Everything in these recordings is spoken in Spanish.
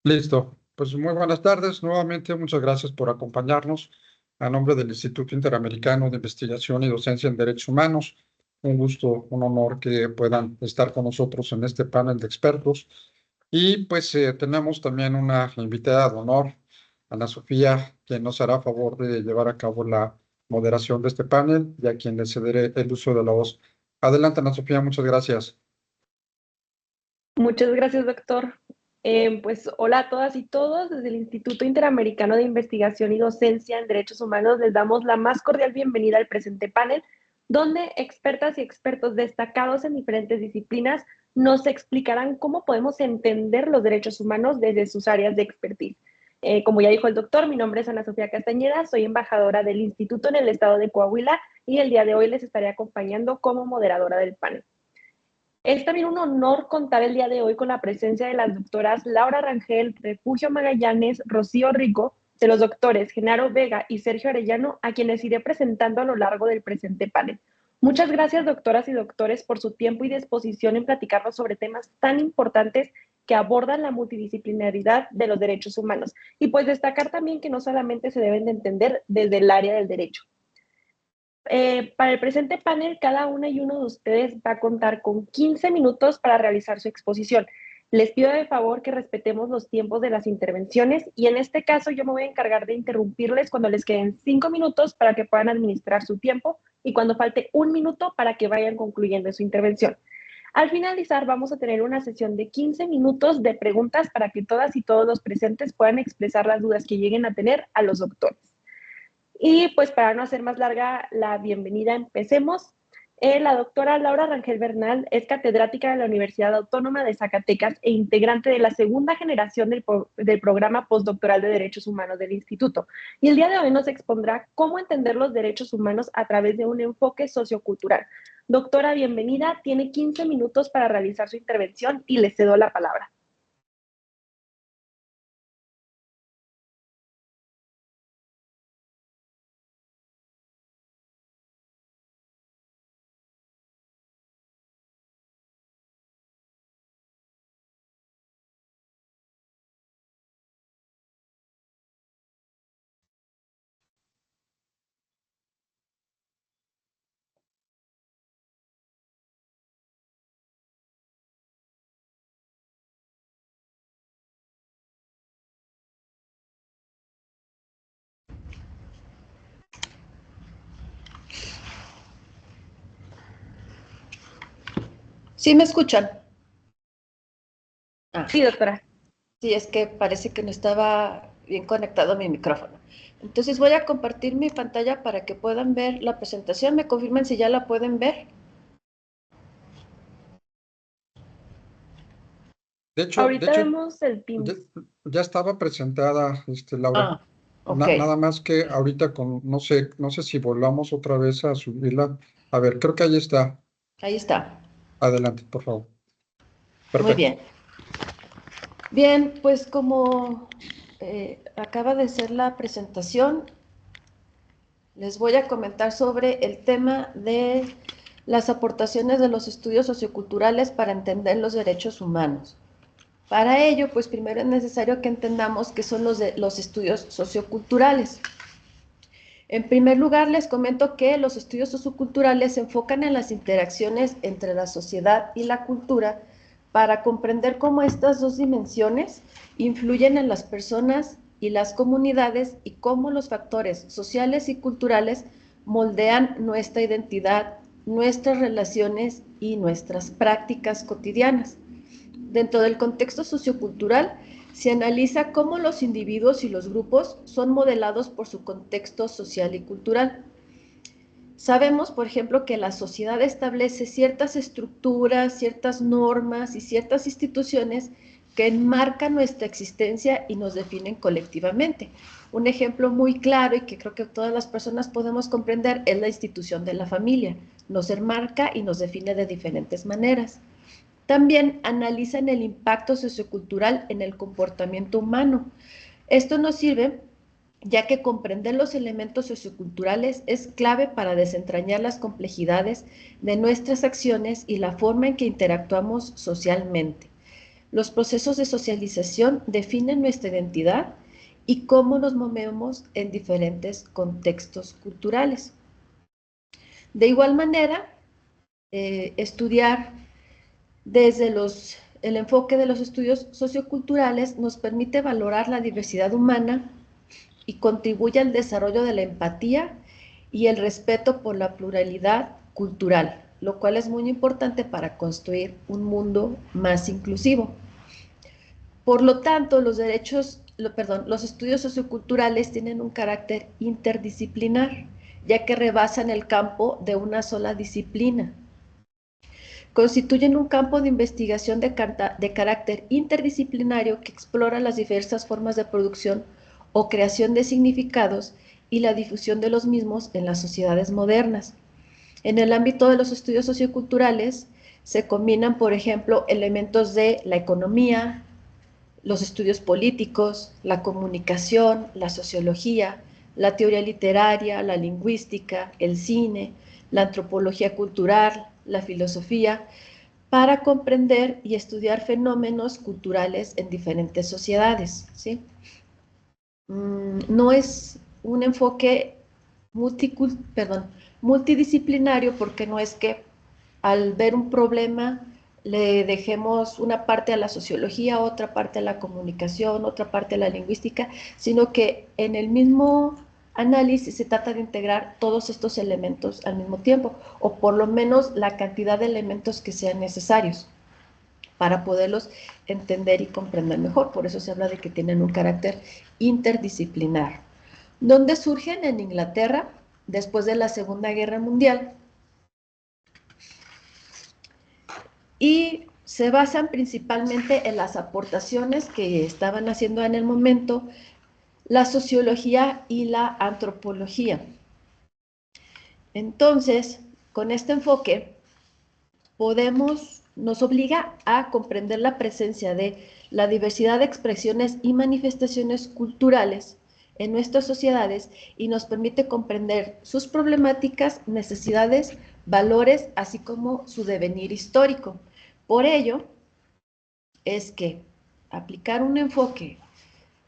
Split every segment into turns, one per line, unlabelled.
Listo. Pues muy buenas tardes. Nuevamente, muchas gracias por acompañarnos a nombre del Instituto Interamericano de Investigación y Docencia en Derechos Humanos. Un gusto, un honor que puedan estar con nosotros en este panel de expertos. Y pues tenemos también una invitada de honor, Ana Sofía, quien nos hará favor de llevar a cabo la moderación de este panel y a quien le cederé el uso de la voz. Adelante, Ana Sofía, muchas gracias.
Muchas gracias, doctor. Pues hola a todas y todos. Desde el Instituto Interamericano de Investigación y Docencia en Derechos Humanos les damos la más cordial bienvenida al presente panel, donde expertas y expertos destacados en diferentes disciplinas nos explicarán cómo podemos entender los derechos humanos desde sus áreas de expertise. Como ya dijo el doctor, mi nombre es Ana Sofía Castañeda, soy embajadora del Instituto en el estado de Coahuila y el día de hoy les estaré acompañando como moderadora del panel. Es también un honor contar el día de hoy con la presencia de las doctoras Laura Rangel, Refugio Magallanes, Rocío Rico, de los doctores Genaro Vega y Sergio Arellano, a quienes iré presentando a lo largo del presente panel. Muchas gracias, doctoras y doctores, por su tiempo y disposición en platicarnos sobre temas tan importantes que abordan la multidisciplinaridad de los derechos humanos. Y pues destacar también que no solamente se deben de entender desde el área del derecho. Para el presente panel, cada una y uno de ustedes va a contar con 15 minutos para realizar su exposición. Les pido de favor que respetemos los tiempos de las intervenciones y en este caso yo me voy a encargar de interrumpirles cuando les queden 5 minutos para que puedan administrar su tiempo y cuando falte 1 minuto para que vayan concluyendo su intervención. Al finalizar vamos a tener una sesión de 15 minutos de preguntas para que todas y todos los presentes puedan expresar las dudas que lleguen a tener a los doctores. Y pues para no hacer más larga la bienvenida, empecemos. La doctora Laura Rangel Bernal es catedrática de la Universidad Autónoma de Zacatecas e integrante de la segunda generación del programa postdoctoral de Derechos Humanos del Instituto. Y el día de hoy nos expondrá cómo entender los derechos humanos a través de un enfoque sociocultural. Doctora, bienvenida. Tiene 15 minutos para realizar su intervención y le cedo la palabra.
¿Sí me escuchan?
Sí, doctora.
Sí, es que parece que no estaba bien conectado mi micrófono. Entonces voy a compartir mi pantalla para que puedan ver la presentación. ¿Me confirman si ya la pueden ver?
De hecho,
Ahorita vemos el Teams.
ya estaba presentada, Laura.
Ok.
Nada más que ahorita no sé si volvamos otra vez a subirla. A ver, creo que ahí está.
Ahí está.
Adelante, por favor.
Muy
Perfecto.
bien. Bien, pues como acaba de ser la presentación, les voy a comentar sobre el tema de las aportaciones de los estudios socioculturales para entender los derechos humanos. Para ello, pues primero es necesario que entendamos qué son los estudios socioculturales. En primer lugar, les comento que los estudios socioculturales se enfocan en las interacciones entre la sociedad y la cultura para comprender cómo estas dos dimensiones influyen en las personas y las comunidades y cómo los factores sociales y culturales moldean nuestra identidad, nuestras relaciones y nuestras prácticas cotidianas. Dentro del contexto sociocultural, se analiza cómo los individuos y los grupos son modelados por su contexto social y cultural. Sabemos, por ejemplo, que la sociedad establece ciertas estructuras, ciertas normas y ciertas instituciones que enmarcan nuestra existencia y nos definen colectivamente. Un ejemplo muy claro y que creo que todas las personas podemos comprender es la institución de la familia. Nos enmarca y nos define de diferentes maneras. También analizan el impacto sociocultural en el comportamiento humano. Esto nos sirve ya que comprender los elementos socioculturales es clave para desentrañar las complejidades de nuestras acciones y la forma en que interactuamos socialmente. Los procesos de socialización definen nuestra identidad y cómo nos movemos en diferentes contextos culturales. De igual manera, estudiar desde el enfoque de los estudios socioculturales nos permite valorar la diversidad humana y contribuye al desarrollo de la empatía y el respeto por la pluralidad cultural, lo cual es muy importante para construir un mundo más inclusivo. Por lo tanto, los estudios socioculturales tienen un carácter interdisciplinar, ya que rebasan el campo de una sola disciplina. Constituyen un campo de investigación de carácter interdisciplinario que explora las diversas formas de producción o creación de significados y la difusión de los mismos en las sociedades modernas. En el ámbito de los estudios socioculturales se combinan, por ejemplo, elementos de la economía, los estudios políticos, la comunicación, la sociología, la teoría literaria, la lingüística, el cine, la antropología cultural, la filosofía, para comprender y estudiar fenómenos culturales en diferentes sociedades, ¿sí? No es un enfoque multidisciplinario, porque no es que al ver un problema le dejemos una parte a la sociología, otra parte a la comunicación, otra parte a la lingüística, sino que en el mismo análisis se trata de integrar todos estos elementos al mismo tiempo, o por lo menos la cantidad de elementos que sean necesarios para poderlos entender y comprender mejor. Por eso se habla de que tienen un carácter interdisciplinar. ¿Dónde surgen? En Inglaterra, después de la Segunda Guerra Mundial, y se basan principalmente en las aportaciones que estaban haciendo en el momento la sociología y la antropología. Entonces, con este enfoque, nos obliga a comprender la presencia de la diversidad de expresiones y manifestaciones culturales en nuestras sociedades y nos permite comprender sus problemáticas, necesidades, valores, así como su devenir histórico. Por ello, es que aplicar un enfoque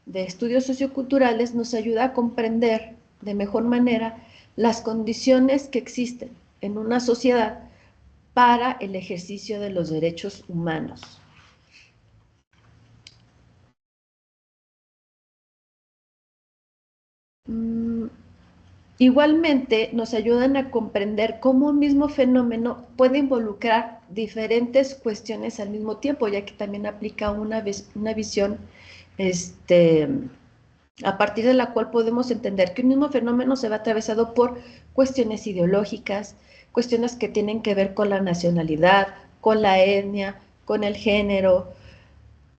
de estudios socioculturales nos ayuda a comprender de mejor manera las condiciones que existen en una sociedad para el ejercicio de los derechos humanos. Igualmente, nos ayudan a comprender cómo un mismo fenómeno puede involucrar diferentes cuestiones al mismo tiempo, ya que también aplica una visión a partir de la cual podemos entender que un mismo fenómeno se va atravesado por cuestiones ideológicas, cuestiones que tienen que ver con la nacionalidad, con la etnia, con el género,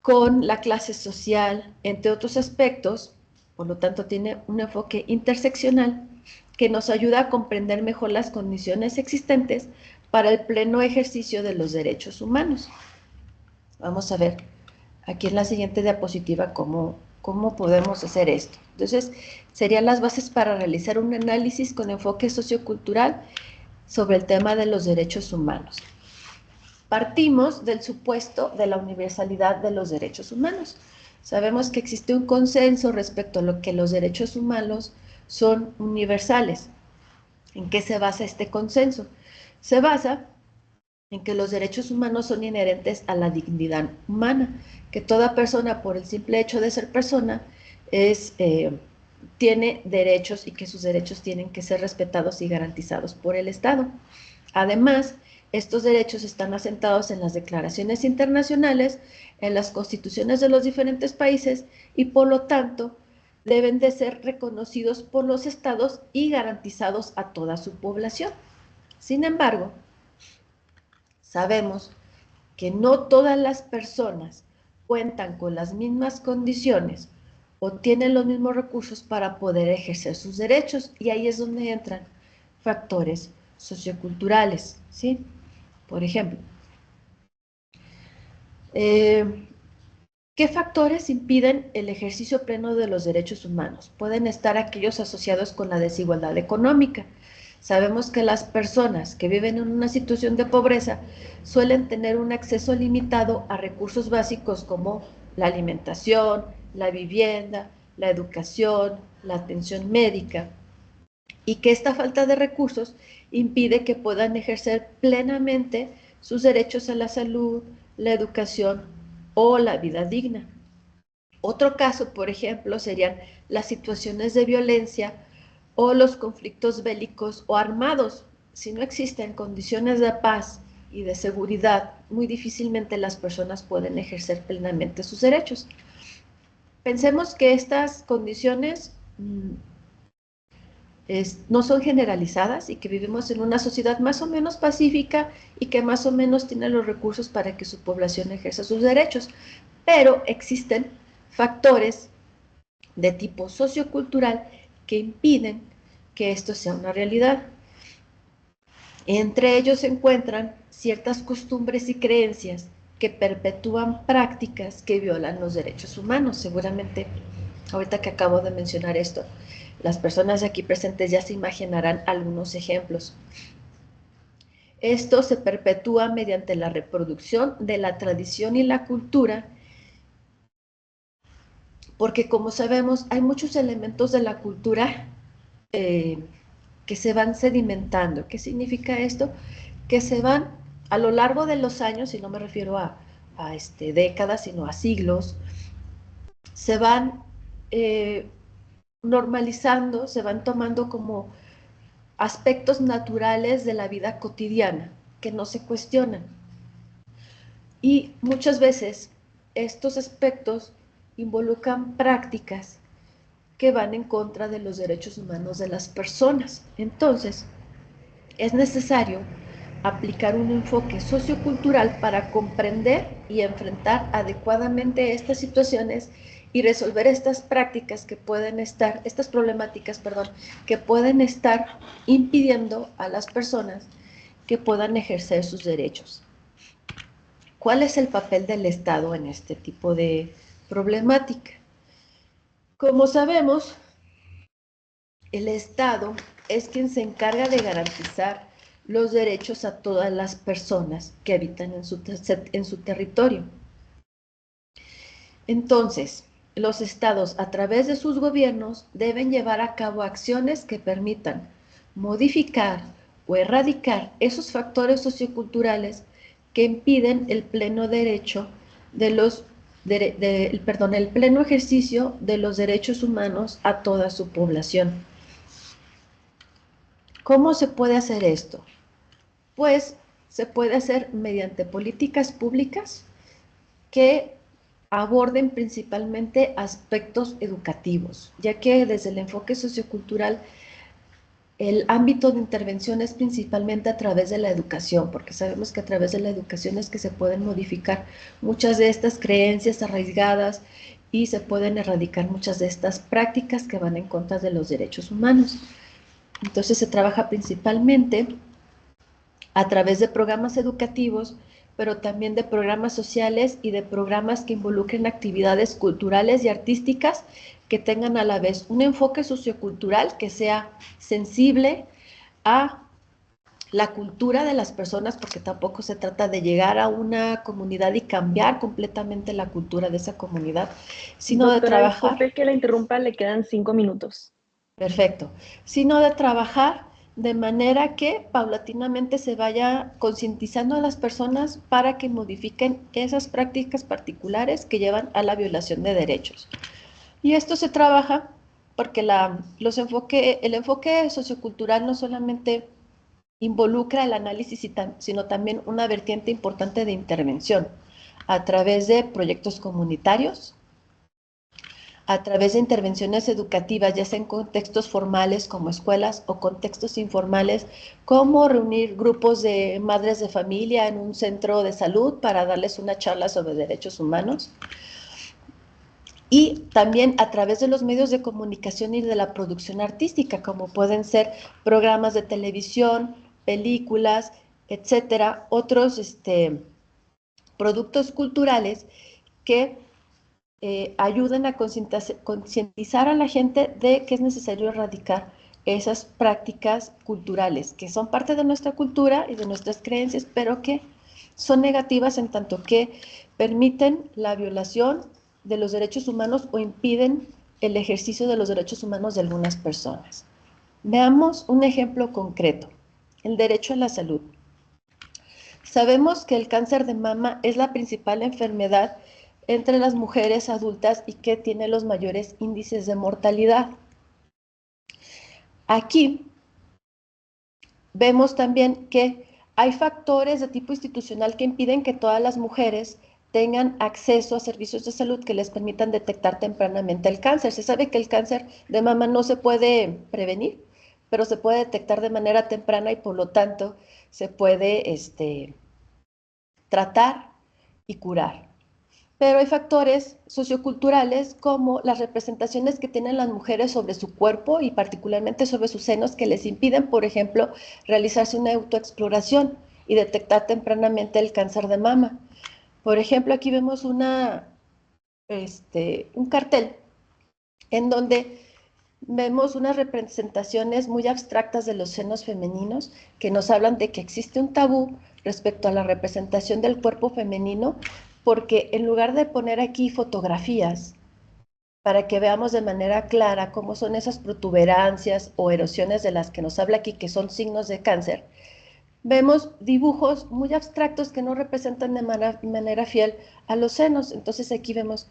con la clase social, entre otros aspectos. Por lo tanto, tiene un enfoque interseccional que nos ayuda a comprender mejor las condiciones existentes para el pleno ejercicio de los derechos humanos. Vamos a ver aquí en la siguiente diapositiva cómo podemos hacer esto. Entonces, serían las bases para realizar un análisis con enfoque sociocultural sobre el tema de los derechos humanos. Partimos del supuesto de la universalidad de los derechos humanos. Sabemos que existe un consenso respecto a lo que los derechos humanos son universales. ¿En qué se basa este consenso? Se basa en que los derechos humanos son inherentes a la dignidad humana, que toda persona, por el simple hecho de ser persona, tiene derechos y que sus derechos tienen que ser respetados y garantizados por el Estado. Además, estos derechos están asentados en las declaraciones internacionales, en las constituciones de los diferentes países y, por lo tanto, deben de ser reconocidos por los estados y garantizados a toda su población. Sin embargo, sabemos que no todas las personas cuentan con las mismas condiciones o tienen los mismos recursos para poder ejercer sus derechos, y ahí es donde entran factores socioculturales, ¿sí? Por ejemplo, ¿qué factores impiden el ejercicio pleno de los derechos humanos? Pueden estar aquellos asociados con la desigualdad económica. Sabemos que las personas que viven en una situación de pobreza suelen tener un acceso limitado a recursos básicos como la alimentación, la vivienda, la educación, la atención médica, y que esta falta de recursos impide que puedan ejercer plenamente sus derechos a la salud, la educación o la vida digna. Otro caso, por ejemplo, serían las situaciones de violencia o los conflictos bélicos o armados. Si no existen condiciones de paz y de seguridad, muy difícilmente las personas pueden ejercer plenamente sus derechos. Pensemos que estas condiciones no son generalizadas y que vivimos en una sociedad más o menos pacífica y que más o menos tiene los recursos para que su población ejerza sus derechos. Pero existen factores de tipo sociocultural que impiden que esto sea una realidad. Entre ellos se encuentran ciertas costumbres y creencias que perpetúan prácticas que violan los derechos humanos. Seguramente, ahorita que acabo de mencionar esto, las personas aquí presentes ya se imaginarán algunos ejemplos. Esto se perpetúa mediante la reproducción de la tradición y la cultura, porque como sabemos, hay muchos elementos de la cultura que se van sedimentando. ¿Qué significa esto? Que se van a lo largo de los años, y no me refiero a décadas, sino a siglos, se van normalizando, se van tomando como aspectos naturales de la vida cotidiana que no se cuestionan. Y muchas veces estos aspectos involucran prácticas que van en contra de los derechos humanos de las personas. Entonces, es necesario aplicar un enfoque sociocultural para comprender y enfrentar adecuadamente estas situaciones y resolver estas prácticas que pueden estar, estas problemáticas, perdón, que pueden estar impidiendo a las personas que puedan ejercer sus derechos. ¿Cuál es el papel del Estado en este tipo de problemática? Como sabemos, el Estado es quien se encarga de garantizar los derechos a todas las personas que habitan en su territorio. Entonces, los estados, a través de sus gobiernos, deben llevar a cabo acciones que permitan modificar o erradicar esos factores socioculturales que impiden el pleno derecho el pleno ejercicio de los derechos humanos a toda su población. ¿Cómo se puede hacer esto? Pues se puede hacer mediante políticas públicas que aborden principalmente aspectos educativos, ya que desde el enfoque sociocultural el ámbito de intervención es principalmente a través de la educación, porque sabemos que a través de la educación es que se pueden modificar muchas de estas creencias arraigadas y se pueden erradicar muchas de estas prácticas que van en contra de los derechos humanos. Entonces se trabaja principalmente a través de programas educativos, pero también de programas sociales y de programas que involucren actividades culturales y artísticas que tengan a la vez un enfoque sociocultural que sea sensible a la cultura de las personas, porque tampoco se trata de llegar a una comunidad y cambiar completamente la cultura de esa comunidad, sino
Doctora,
de trabajar...
disculpe que la interrumpa, le quedan 5 minutos.
Perfecto. Sino de trabajar de manera que paulatinamente se vaya concientizando a las personas para que modifiquen esas prácticas particulares que llevan a la violación de derechos. Y esto se trabaja porque el enfoque sociocultural no solamente involucra el análisis, sino también una vertiente importante de intervención a través de proyectos comunitarios, a través de intervenciones educativas, ya sea en contextos formales como escuelas o contextos informales, como reunir grupos de madres de familia en un centro de salud para darles una charla sobre derechos humanos. Y también a través de los medios de comunicación y de la producción artística, como pueden ser programas de televisión, películas, etcétera, otros productos culturales que ayuden a concientizar a la gente de que es necesario erradicar esas prácticas culturales que son parte de nuestra cultura y de nuestras creencias, pero que son negativas en tanto que permiten la violación de los derechos humanos o impiden el ejercicio de los derechos humanos de algunas personas. Veamos un ejemplo concreto, el derecho a la salud. Sabemos que el cáncer de mama es la principal enfermedad entre las mujeres adultas y que tiene los mayores índices de mortalidad. Aquí vemos también que hay factores de tipo institucional que impiden que todas las mujeres tengan acceso a servicios de salud que les permitan detectar tempranamente el cáncer. Se sabe que el cáncer de mama no se puede prevenir, pero se puede detectar de manera temprana y por lo tanto se puede tratar y curar. Pero hay factores socioculturales como las representaciones que tienen las mujeres sobre su cuerpo y particularmente sobre sus senos que les impiden, por ejemplo, realizarse una autoexploración y detectar tempranamente el cáncer de mama. Por ejemplo, aquí vemos un cartel en donde vemos unas representaciones muy abstractas de los senos femeninos que nos hablan de que existe un tabú respecto a la representación del cuerpo femenino, porque en lugar de poner aquí fotografías para que veamos de manera clara cómo son esas protuberancias o erosiones de las que nos habla aquí, que son signos de cáncer, vemos dibujos muy abstractos que no representan de manera fiel a los senos. Entonces aquí vemos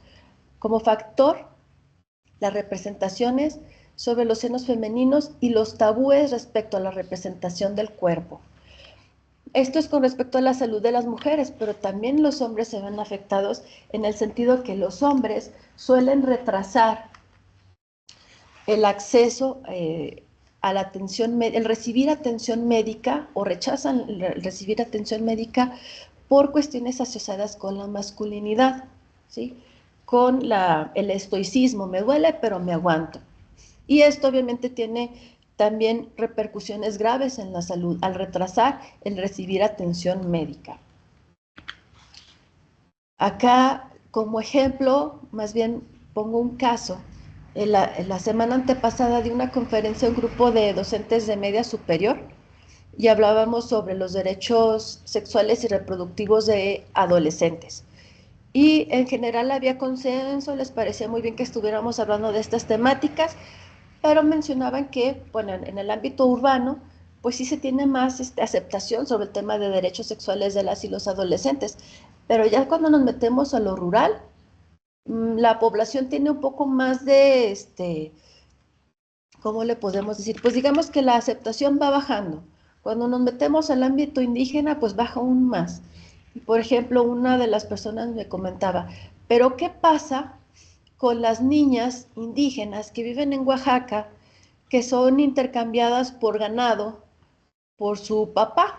como factor las representaciones sobre los senos femeninos y los tabúes respecto a la representación del cuerpo. Esto es con respecto a la salud de las mujeres, pero también los hombres se ven afectados en el sentido que los hombres suelen retrasar el acceso a la atención, el recibir atención médica o rechazan el recibir atención médica por cuestiones asociadas con la masculinidad, ¿sí? Con el estoicismo, me duele pero me aguanto. Y esto obviamente tiene también repercusiones graves en la salud al retrasar el recibir atención médica. Acá, como ejemplo, más bien pongo un caso. En la semana antepasada di una conferencia a un grupo de docentes de media superior y hablábamos sobre los derechos sexuales y reproductivos de adolescentes. Y en general había consenso, les parecía muy bien que estuviéramos hablando de estas temáticas, pero mencionaban que, bueno, en el ámbito urbano, pues sí se tiene más aceptación sobre el tema de derechos sexuales de las y los adolescentes, pero ya cuando nos metemos a lo rural, la población tiene un poco más de, ¿cómo le podemos decir? Pues digamos que la aceptación va bajando. Cuando nos metemos al ámbito indígena, pues baja aún más. Y por ejemplo, una de las personas me comentaba, pero ¿qué pasa con las niñas indígenas que viven en Oaxaca, que son intercambiadas por ganado por su papá?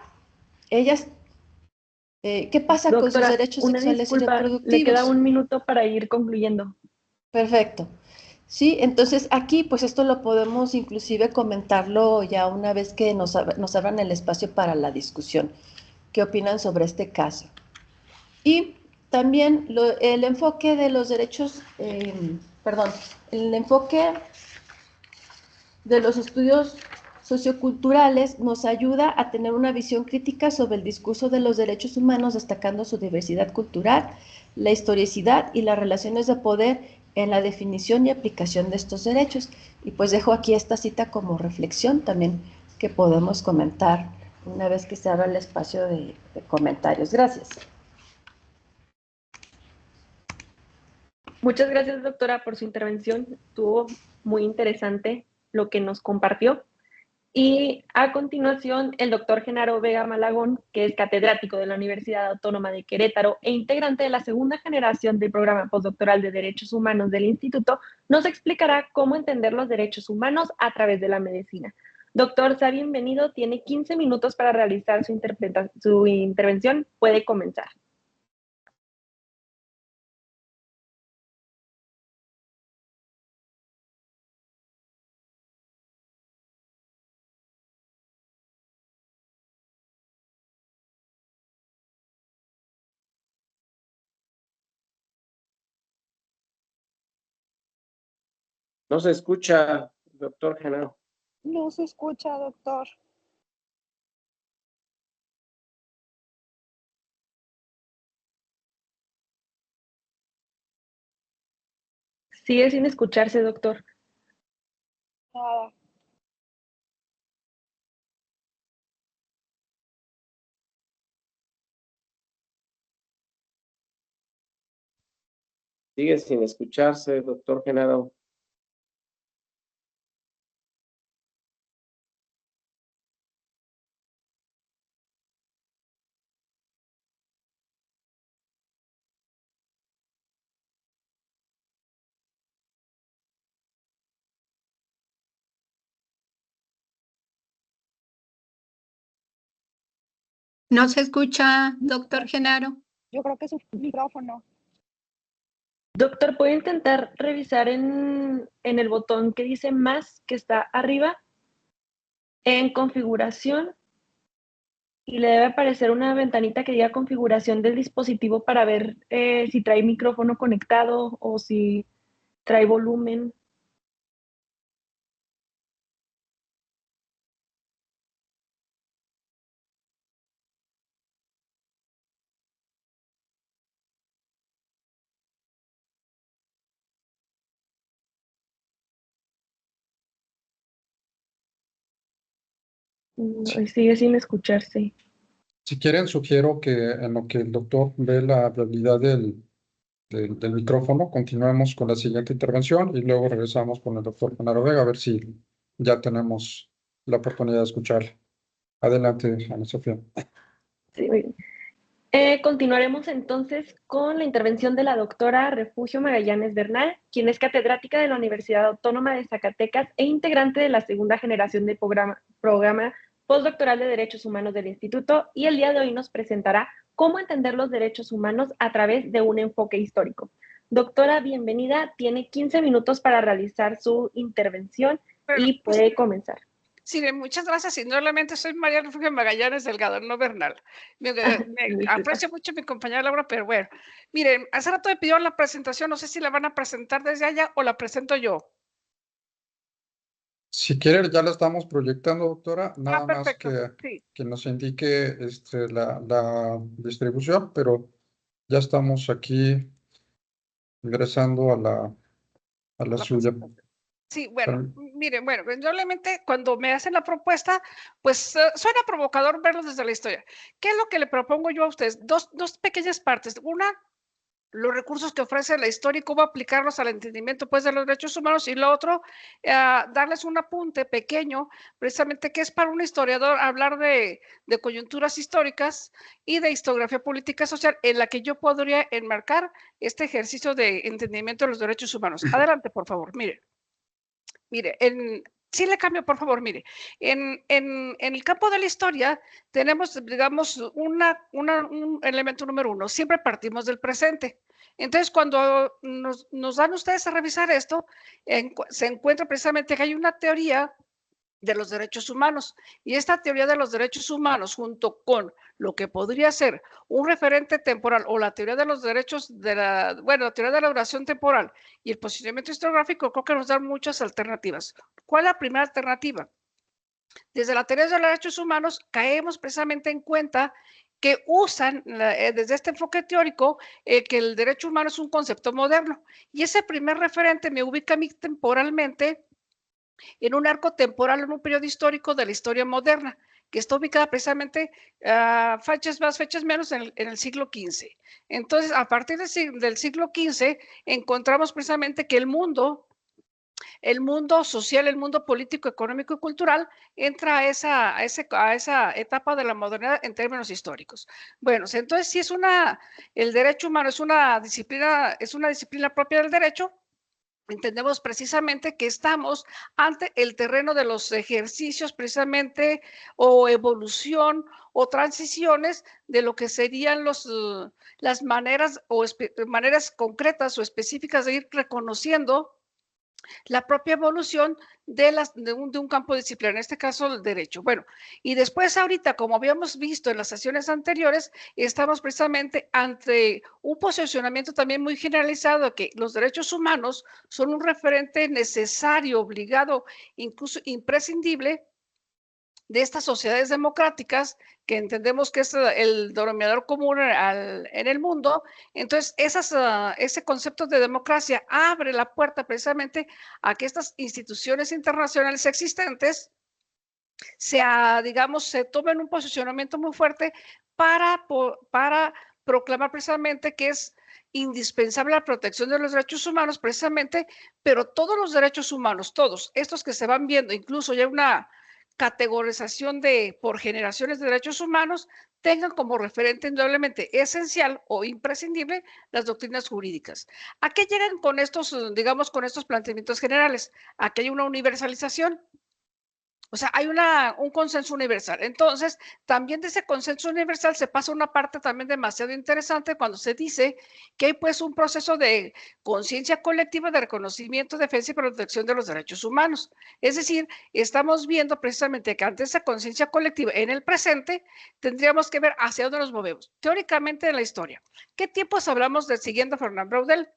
Ellas, ¿qué pasa con sus
Doctora,
derechos
una
sexuales y
disculpa, le queda
reproductivos?
un minuto para ir concluyendo.
Perfecto. Sí, entonces aquí pues esto lo podemos inclusive comentarlo ya una vez que nos abran el espacio para la discusión. ¿Qué opinan sobre este caso? Y también el enfoque de los derechos, el enfoque de los estudios socioculturales nos ayuda a tener una visión crítica sobre el discurso de los derechos humanos, destacando su diversidad cultural, la historicidad y las relaciones de poder en la definición y aplicación de estos derechos. Y pues dejo aquí esta cita como reflexión también que podemos comentar una vez que se abra el espacio de comentarios. Gracias.
Muchas gracias, doctora, por su intervención. Estuvo muy interesante lo que nos compartió. Y a continuación, el doctor Genaro Vega Malagón, que es catedrático de la Universidad Autónoma de Querétaro e integrante de la segunda generación del programa postdoctoral de Derechos Humanos del Instituto, nos explicará cómo entender los derechos humanos a través de la medicina. Doctor, sea bienvenido. Tiene 15 minutos para realizar su intervención. Puede comenzar.
No se escucha, doctor Genaro. No se escucha, doctor.
Sigue sin escucharse, doctor.
Nada.
Sigue sin escucharse, doctor Genaro.
¿No se escucha, doctor Genaro?
Yo creo que es su micrófono.
Doctor, ¿puede intentar revisar en el botón que dice más, que está arriba, en configuración? Y le debe aparecer una ventanita que diga configuración del dispositivo para ver si trae micrófono conectado o si trae volumen. Y sigue sin escucharse.
Si quieren, sugiero que en lo que el doctor ve la realidad del micrófono, continuemos con la siguiente intervención y luego regresamos con el doctor Genaro Vega a ver si ya tenemos la oportunidad de escuchar. Adelante, Ana Sofía.
Sí, muy bien. Continuaremos entonces con la intervención de la doctora Refugio Magallanes Bernal, quien es catedrática de la Universidad Autónoma de Zacatecas e integrante de la segunda generación del programa postdoctoral de Derechos Humanos del Instituto, y el día de hoy nos presentará cómo entender los derechos humanos a través de un enfoque histórico. Doctora, bienvenida. Tiene 15 minutos para realizar su intervención y puede comenzar.
Sí, muchas gracias. Y nuevamente soy María Refugio Magallanes Delgado, no Bernal. Me aprecio mucho mi compañera Laura, pero bueno. Miren, hace rato me pidieron la presentación, no sé si la van a presentar desde allá o la presento yo.
Si quiere, ya la estamos proyectando, doctora. Nada más
perfecto. Sí.
que nos indique la distribución, pero ya estamos aquí ingresando a la suya.
Sí, bueno, miren, bueno, indudablemente cuando me hacen la propuesta, pues suena provocador verlo desde la historia. ¿Qué es lo que le propongo yo a ustedes? Dos pequeñas partes. Una, los recursos que ofrece la historia y cómo aplicarlos al entendimiento pues, de los derechos humanos, y lo otro, darles un apunte pequeño, precisamente que es para un historiador hablar de coyunturas históricas y de historiografía política social en la que yo podría enmarcar este ejercicio de entendimiento de los derechos humanos. Adelante, por favor, mire, sí le cambio, por favor, mire, en el campo de la historia tenemos, digamos, un elemento número uno, siempre partimos del presente. Entonces, cuando nos dan ustedes a revisar esto, se encuentra precisamente que hay una teoría de los derechos humanos, y esta teoría de los derechos humanos, junto con lo que podría ser un referente temporal o la teoría de los derechos la teoría de la duración temporal y el posicionamiento historiográfico, creo que nos dan muchas alternativas. ¿Cuál es la primera alternativa? Desde la teoría de los derechos humanos caemos precisamente en cuenta que usan desde este enfoque teórico que el derecho humano es un concepto moderno, y ese primer referente me ubica a mí temporalmente en un arco temporal, en un periodo histórico de la historia moderna, que está ubicada precisamente fechas más, fechas menos en el siglo XV. Entonces, a partir del siglo XV, encontramos precisamente que el mundo social, el mundo político, económico y cultural entra a esa etapa de la modernidad en términos históricos. Bueno, entonces si el derecho humano es una disciplina propia del derecho, entendemos precisamente que estamos ante el terreno de los ejercicios precisamente o evolución o transiciones de lo que serían las maneras concretas o específicas de ir reconociendo la propia evolución de un campo disciplinario, en este caso el derecho. Bueno, y después ahorita, como habíamos visto en las sesiones anteriores, estamos precisamente ante un posicionamiento también muy generalizado de que los derechos humanos son un referente necesario, obligado, incluso imprescindible de estas sociedades democráticas que entendemos que es el denominador común en el mundo. Entonces, ese concepto de democracia abre la puerta precisamente a que estas instituciones internacionales existentes digamos, se tomen un posicionamiento muy fuerte para proclamar precisamente que es indispensable la protección de los derechos humanos precisamente, pero todos los derechos humanos, todos estos que se van viendo, incluso ya una categorización por generaciones de derechos humanos, tengan como referente indudablemente esencial o imprescindible las doctrinas jurídicas. ¿A qué llegan con estos, digamos, con estos planteamientos generales? A que hay una universalización. O sea, hay un consenso universal. Entonces, también de ese consenso universal se pasa una parte también demasiado interesante cuando se dice que hay pues un proceso de conciencia colectiva de reconocimiento, defensa y protección de los derechos humanos. Es decir, estamos viendo precisamente que ante esa conciencia colectiva en el presente, tendríamos que ver hacia dónde nos movemos. Teóricamente en la historia, ¿qué tiempos hablamos de siguiendo a Fernand Braudel?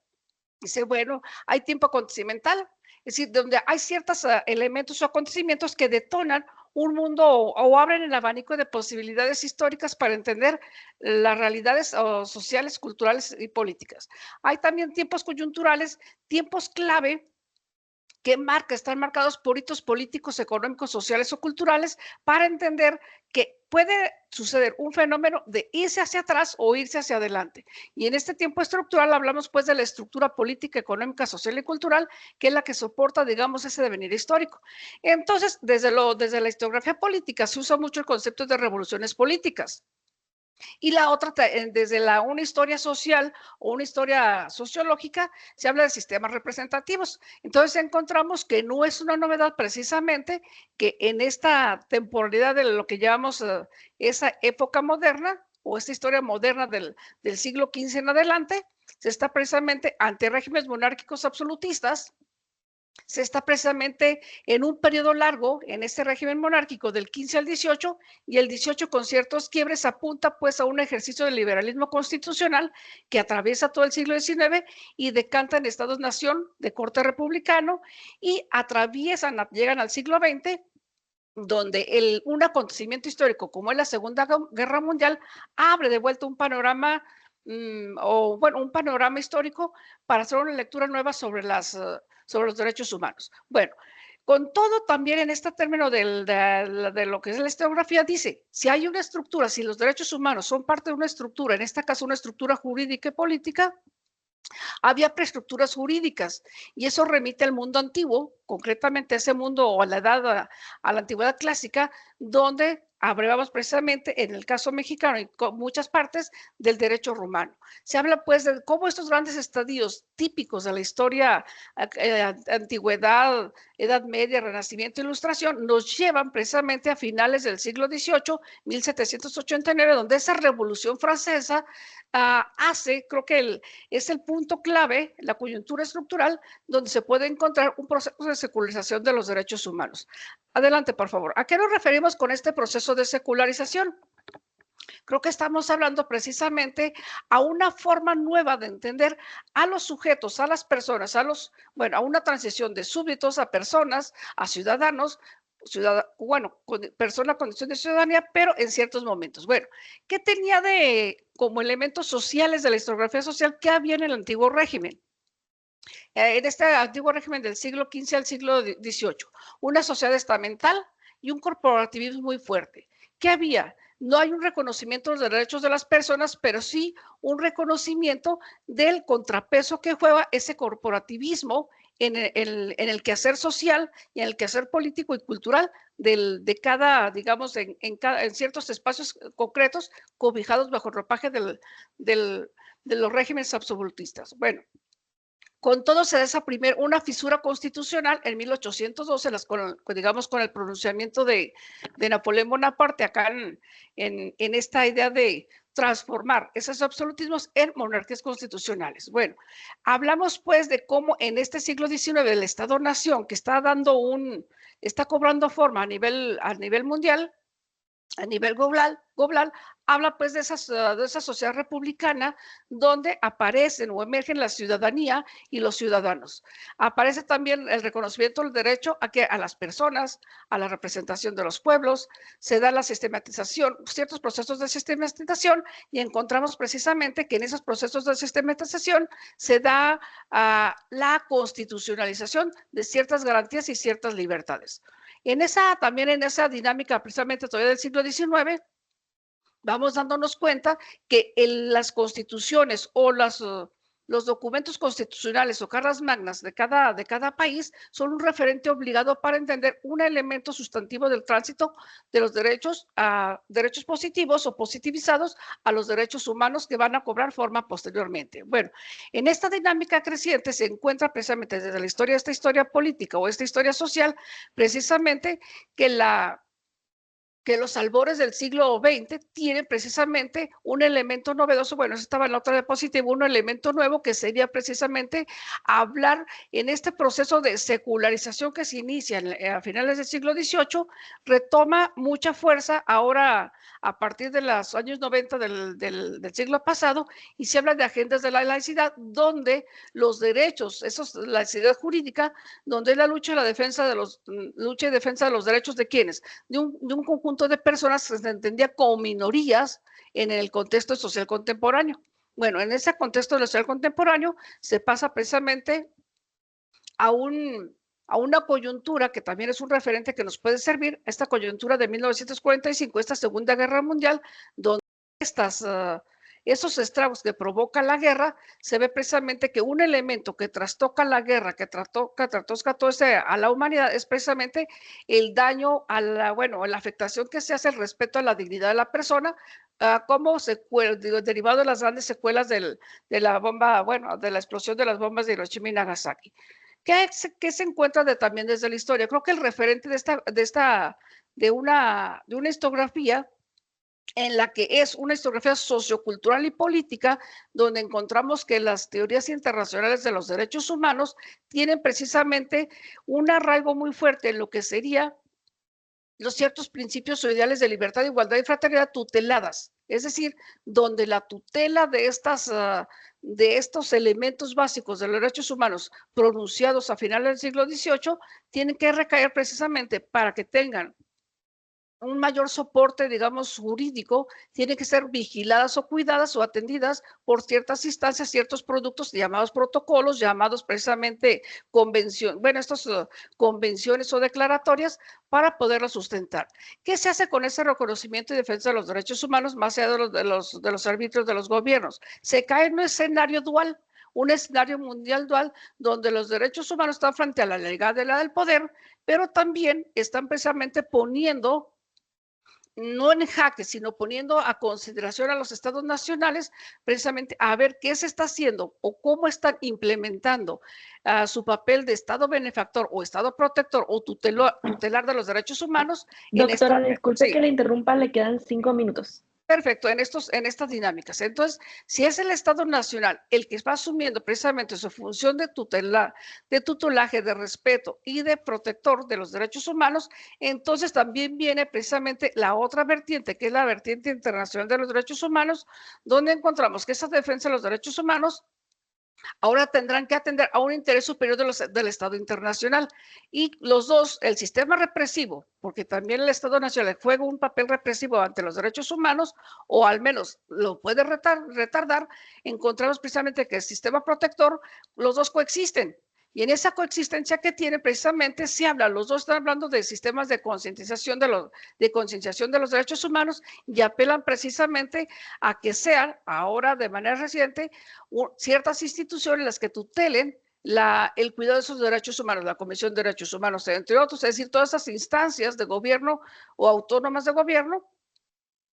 Dice, bueno, hay tiempo acontecimental, es decir, donde hay ciertos elementos o acontecimientos que detonan un mundo o abren el abanico de posibilidades históricas para entender las realidades sociales, culturales y políticas. Hay también tiempos coyunturales, tiempos clave que están marcados por hitos políticos, económicos, sociales o culturales para entender que puede suceder un fenómeno de irse hacia atrás o irse hacia adelante. Y en este tiempo estructural hablamos pues de la estructura política, económica, social y cultural, que es la que soporta, digamos, ese devenir histórico. Entonces, desde la historiografía política se usa mucho el concepto de revoluciones políticas. Y la otra, desde una historia social o una historia sociológica, se habla de sistemas representativos. Entonces encontramos que no es una novedad precisamente que en esta temporalidad de lo que llamamos esa época moderna o esta historia moderna del siglo XV en adelante, se está precisamente ante regímenes monárquicos absolutistas, se está precisamente en un periodo largo, en este régimen monárquico del 15 al 18, y el 18 con ciertos quiebres apunta pues a un ejercicio de liberalismo constitucional que atraviesa todo el siglo XIX y decanta en estados-nación de corte republicano y llegan al siglo XX, donde un acontecimiento histórico como es la Segunda Guerra Mundial abre de vuelta un panorama un panorama histórico para hacer una lectura nueva sobre los derechos humanos. Bueno, con todo también en este término de lo que es la historiografía dice, si hay una estructura, si los derechos humanos son parte de una estructura, en este caso una estructura jurídica y política, había preestructuras jurídicas y eso remite al mundo antiguo, concretamente a ese mundo o a la antigüedad clásica, donde abreviamos precisamente en el caso mexicano y con muchas partes del derecho romano. Se habla pues de cómo estos grandes estadios típicos de la historia, antigüedad, Edad Media, Renacimiento, Ilustración, nos llevan precisamente a finales del siglo XVIII, 1789, donde esa revolución francesa creo que es el punto clave, la coyuntura estructural, donde se puede encontrar un proceso de secularización de los derechos humanos. Adelante, por favor. ¿A qué nos referimos con este proceso de secularización? Creo que estamos hablando precisamente a una forma nueva de entender a los sujetos, a las personas, a una transición de súbditos a personas, a ciudadanos, persona condición de ciudadanía, pero en ciertos momentos. Bueno, ¿qué tenía como elementos sociales de la historiografía social que había en el antiguo régimen? En este antiguo régimen del siglo XV al siglo XVIII, una sociedad estamental y un corporativismo muy fuerte. ¿Qué había? No hay un reconocimiento de los derechos de las personas, pero sí un reconocimiento del contrapeso que juega ese corporativismo en el quehacer social y en el quehacer político y cultural de cada, digamos, en ciertos espacios concretos cobijados bajo el ropaje de los regímenes absolutistas. Bueno, con todo se da una fisura constitucional en 1812, digamos con el pronunciamiento de Napoleón Bonaparte acá en esta idea de transformar esos absolutismos en monarquías constitucionales. Bueno, hablamos pues de cómo en este siglo XIX el Estado-Nación, que está cobrando forma a nivel mundial, a nivel global, habla pues de esa sociedad republicana donde aparecen o emergen la ciudadanía y los ciudadanos. Aparece también el reconocimiento del derecho a las personas, a la representación de los pueblos, se da la sistematización, ciertos procesos de sistematización, y encontramos precisamente que en esos procesos de sistematización se da la constitucionalización de ciertas garantías y ciertas libertades. También en esa dinámica precisamente todavía del siglo XIX, vamos dándonos cuenta que las constituciones o los documentos constitucionales o cartas magnas de cada país son un referente obligado para entender un elemento sustantivo del tránsito de los derechos a derechos positivos o positivizados a los derechos humanos que van a cobrar forma posteriormente. Bueno, en esta dinámica creciente se encuentra precisamente desde la historia, esta historia política o esta historia social, precisamente que los albores del siglo XX tienen precisamente un elemento novedoso, bueno, eso estaba en la otra diapositiva, un elemento nuevo que sería precisamente hablar en este proceso de secularización que se inicia a finales del siglo XVIII, retoma mucha fuerza ahora a partir de los años 90 del siglo pasado, y se habla de agendas de la laicidad, donde los derechos, la laicidad jurídica, donde es la lucha y defensa de los derechos de quienes, de un conjunto de personas que se entendía como minorías en el contexto social contemporáneo. Bueno, en ese contexto social contemporáneo se pasa precisamente a una coyuntura que también es un referente que nos puede servir, esta coyuntura de 1945, esta Segunda Guerra Mundial, donde esos estragos que provoca la guerra, se ve precisamente que un elemento que trastoca la guerra, que trastoca a la humanidad, es precisamente el daño la afectación que se hace al respeto a la dignidad de la persona, como derivado de las grandes secuelas de la bomba, de la explosión de las bombas de Hiroshima y Nagasaki. ¿Qué se encuentra también desde la historia? Creo que el referente de una histografía en la que es una historiografía sociocultural y política, donde encontramos que las teorías internacionales de los derechos humanos tienen precisamente un arraigo muy fuerte en lo que sería los ciertos principios o ideales de libertad, igualdad y fraternidad tuteladas, es decir, donde la tutela de estos elementos básicos de los derechos humanos pronunciados a finales del siglo XVIII tienen que recaer precisamente para que tengan un mayor soporte, digamos, jurídico, tienen que ser vigiladas o cuidadas o atendidas por ciertas instancias, ciertos productos llamados protocolos, llamados precisamente convenciones o declaratorias para poderlo sustentar. ¿Qué se hace con ese reconocimiento y defensa de los derechos humanos más allá de los arbitrios de los gobiernos? Se cae en un escenario dual, un escenario mundial dual, donde los derechos humanos están frente a la legalidad del poder, pero también están precisamente poniendo, no en jaque, sino poniendo a consideración a los estados nacionales, precisamente a ver qué se está haciendo o cómo están implementando su papel de estado benefactor o estado protector o tutelar de los derechos humanos.
Doctora, disculpe que le interrumpa, le quedan 5 minutos.
Perfecto, en estas dinámicas. Entonces, si es el Estado Nacional el que va asumiendo precisamente su función de tutelaje, de respeto y de protector de los derechos humanos, entonces también viene precisamente la otra vertiente, que es la vertiente internacional de los derechos humanos, donde encontramos que esa defensa de los derechos humanos ahora tendrán que atender a un interés superior del Estado internacional. Y los dos, el sistema represivo, porque también el Estado nacional juega un papel represivo ante los derechos humanos, o al menos lo puede retardar, encontramos precisamente que el sistema protector, los dos coexisten. Y en esa coexistencia que tiene, precisamente se habla, los dos están hablando de sistemas de concientización de los derechos humanos, y apelan precisamente a que sean ahora de manera reciente ciertas instituciones las que tutelen el cuidado de esos derechos humanos, la Comisión de Derechos Humanos, entre otros, es decir, todas esas instancias de gobierno o autónomas de gobierno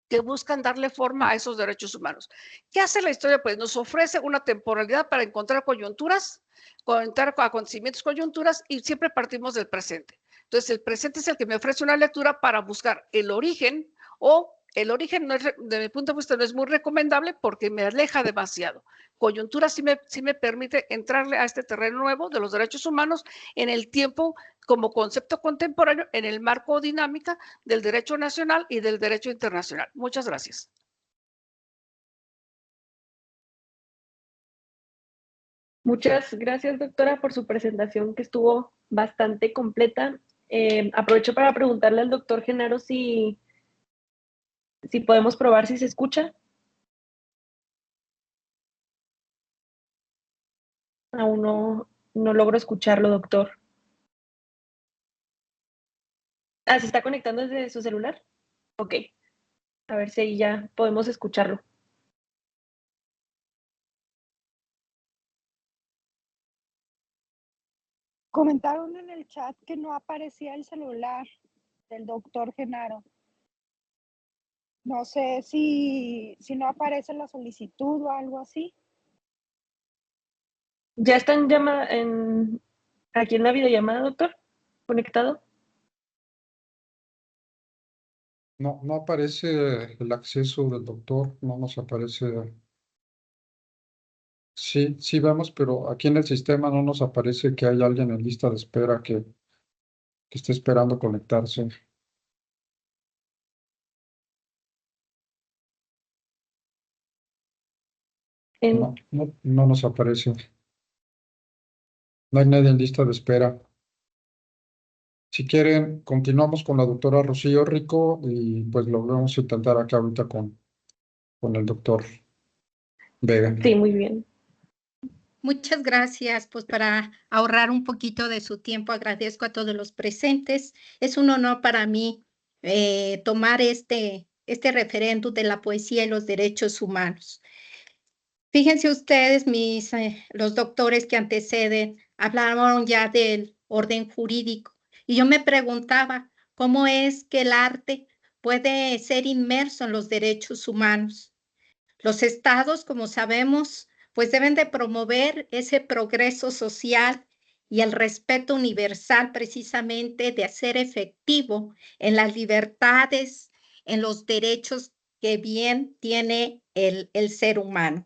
que buscan darle forma a esos derechos humanos. ¿Qué hace la historia? Pues nos ofrece una temporalidad para encontrar coyunturas, contar acontecimientos, coyunturas, y siempre partimos del presente. Entonces, el presente es el que me ofrece una lectura para buscar el origen o El origen, no es, de mi punto de vista, no es muy recomendable porque me aleja demasiado. Coyuntura sí me permite entrarle a este terreno nuevo de los derechos humanos en el tiempo como concepto contemporáneo, en el marco o dinámica del derecho nacional y del derecho internacional. Muchas gracias.
Muchas gracias, doctora, por su presentación que estuvo bastante completa. Aprovecho para preguntarle al doctor Genaro si podemos probar si se escucha. Aún no logro escucharlo, doctor. Ah, ¿se está conectando desde su celular? Ok. A ver si ahí ya podemos escucharlo.
Comentaron en el chat que no aparecía el celular del doctor Genaro. No sé si no aparece la solicitud o algo así.
¿Ya está aquí en la videollamada, doctor? ¿Conectado?
No aparece el acceso del doctor, no nos aparece. Sí vemos, pero aquí en el sistema no nos aparece que hay alguien en lista de espera que esté esperando conectarse. No nos aparece. No hay nadie en lista de espera. Si quieren, continuamos con la doctora Rocío Rico y pues lo vamos a intentar acá ahorita con el doctor Vega.
Sí, muy bien.
Muchas gracias, pues para ahorrar un poquito de su tiempo, agradezco a todos los presentes. Es un honor para mí tomar este referéndum de la poesía y los derechos humanos. Fíjense ustedes, los doctores que anteceden hablaron ya del orden jurídico y yo me preguntaba cómo es que el arte puede ser inmerso en los derechos humanos. Los estados, como sabemos, pues deben de promover ese progreso social y el respeto universal precisamente de hacer efectivo en las libertades, en los derechos que bien tiene el ser humano.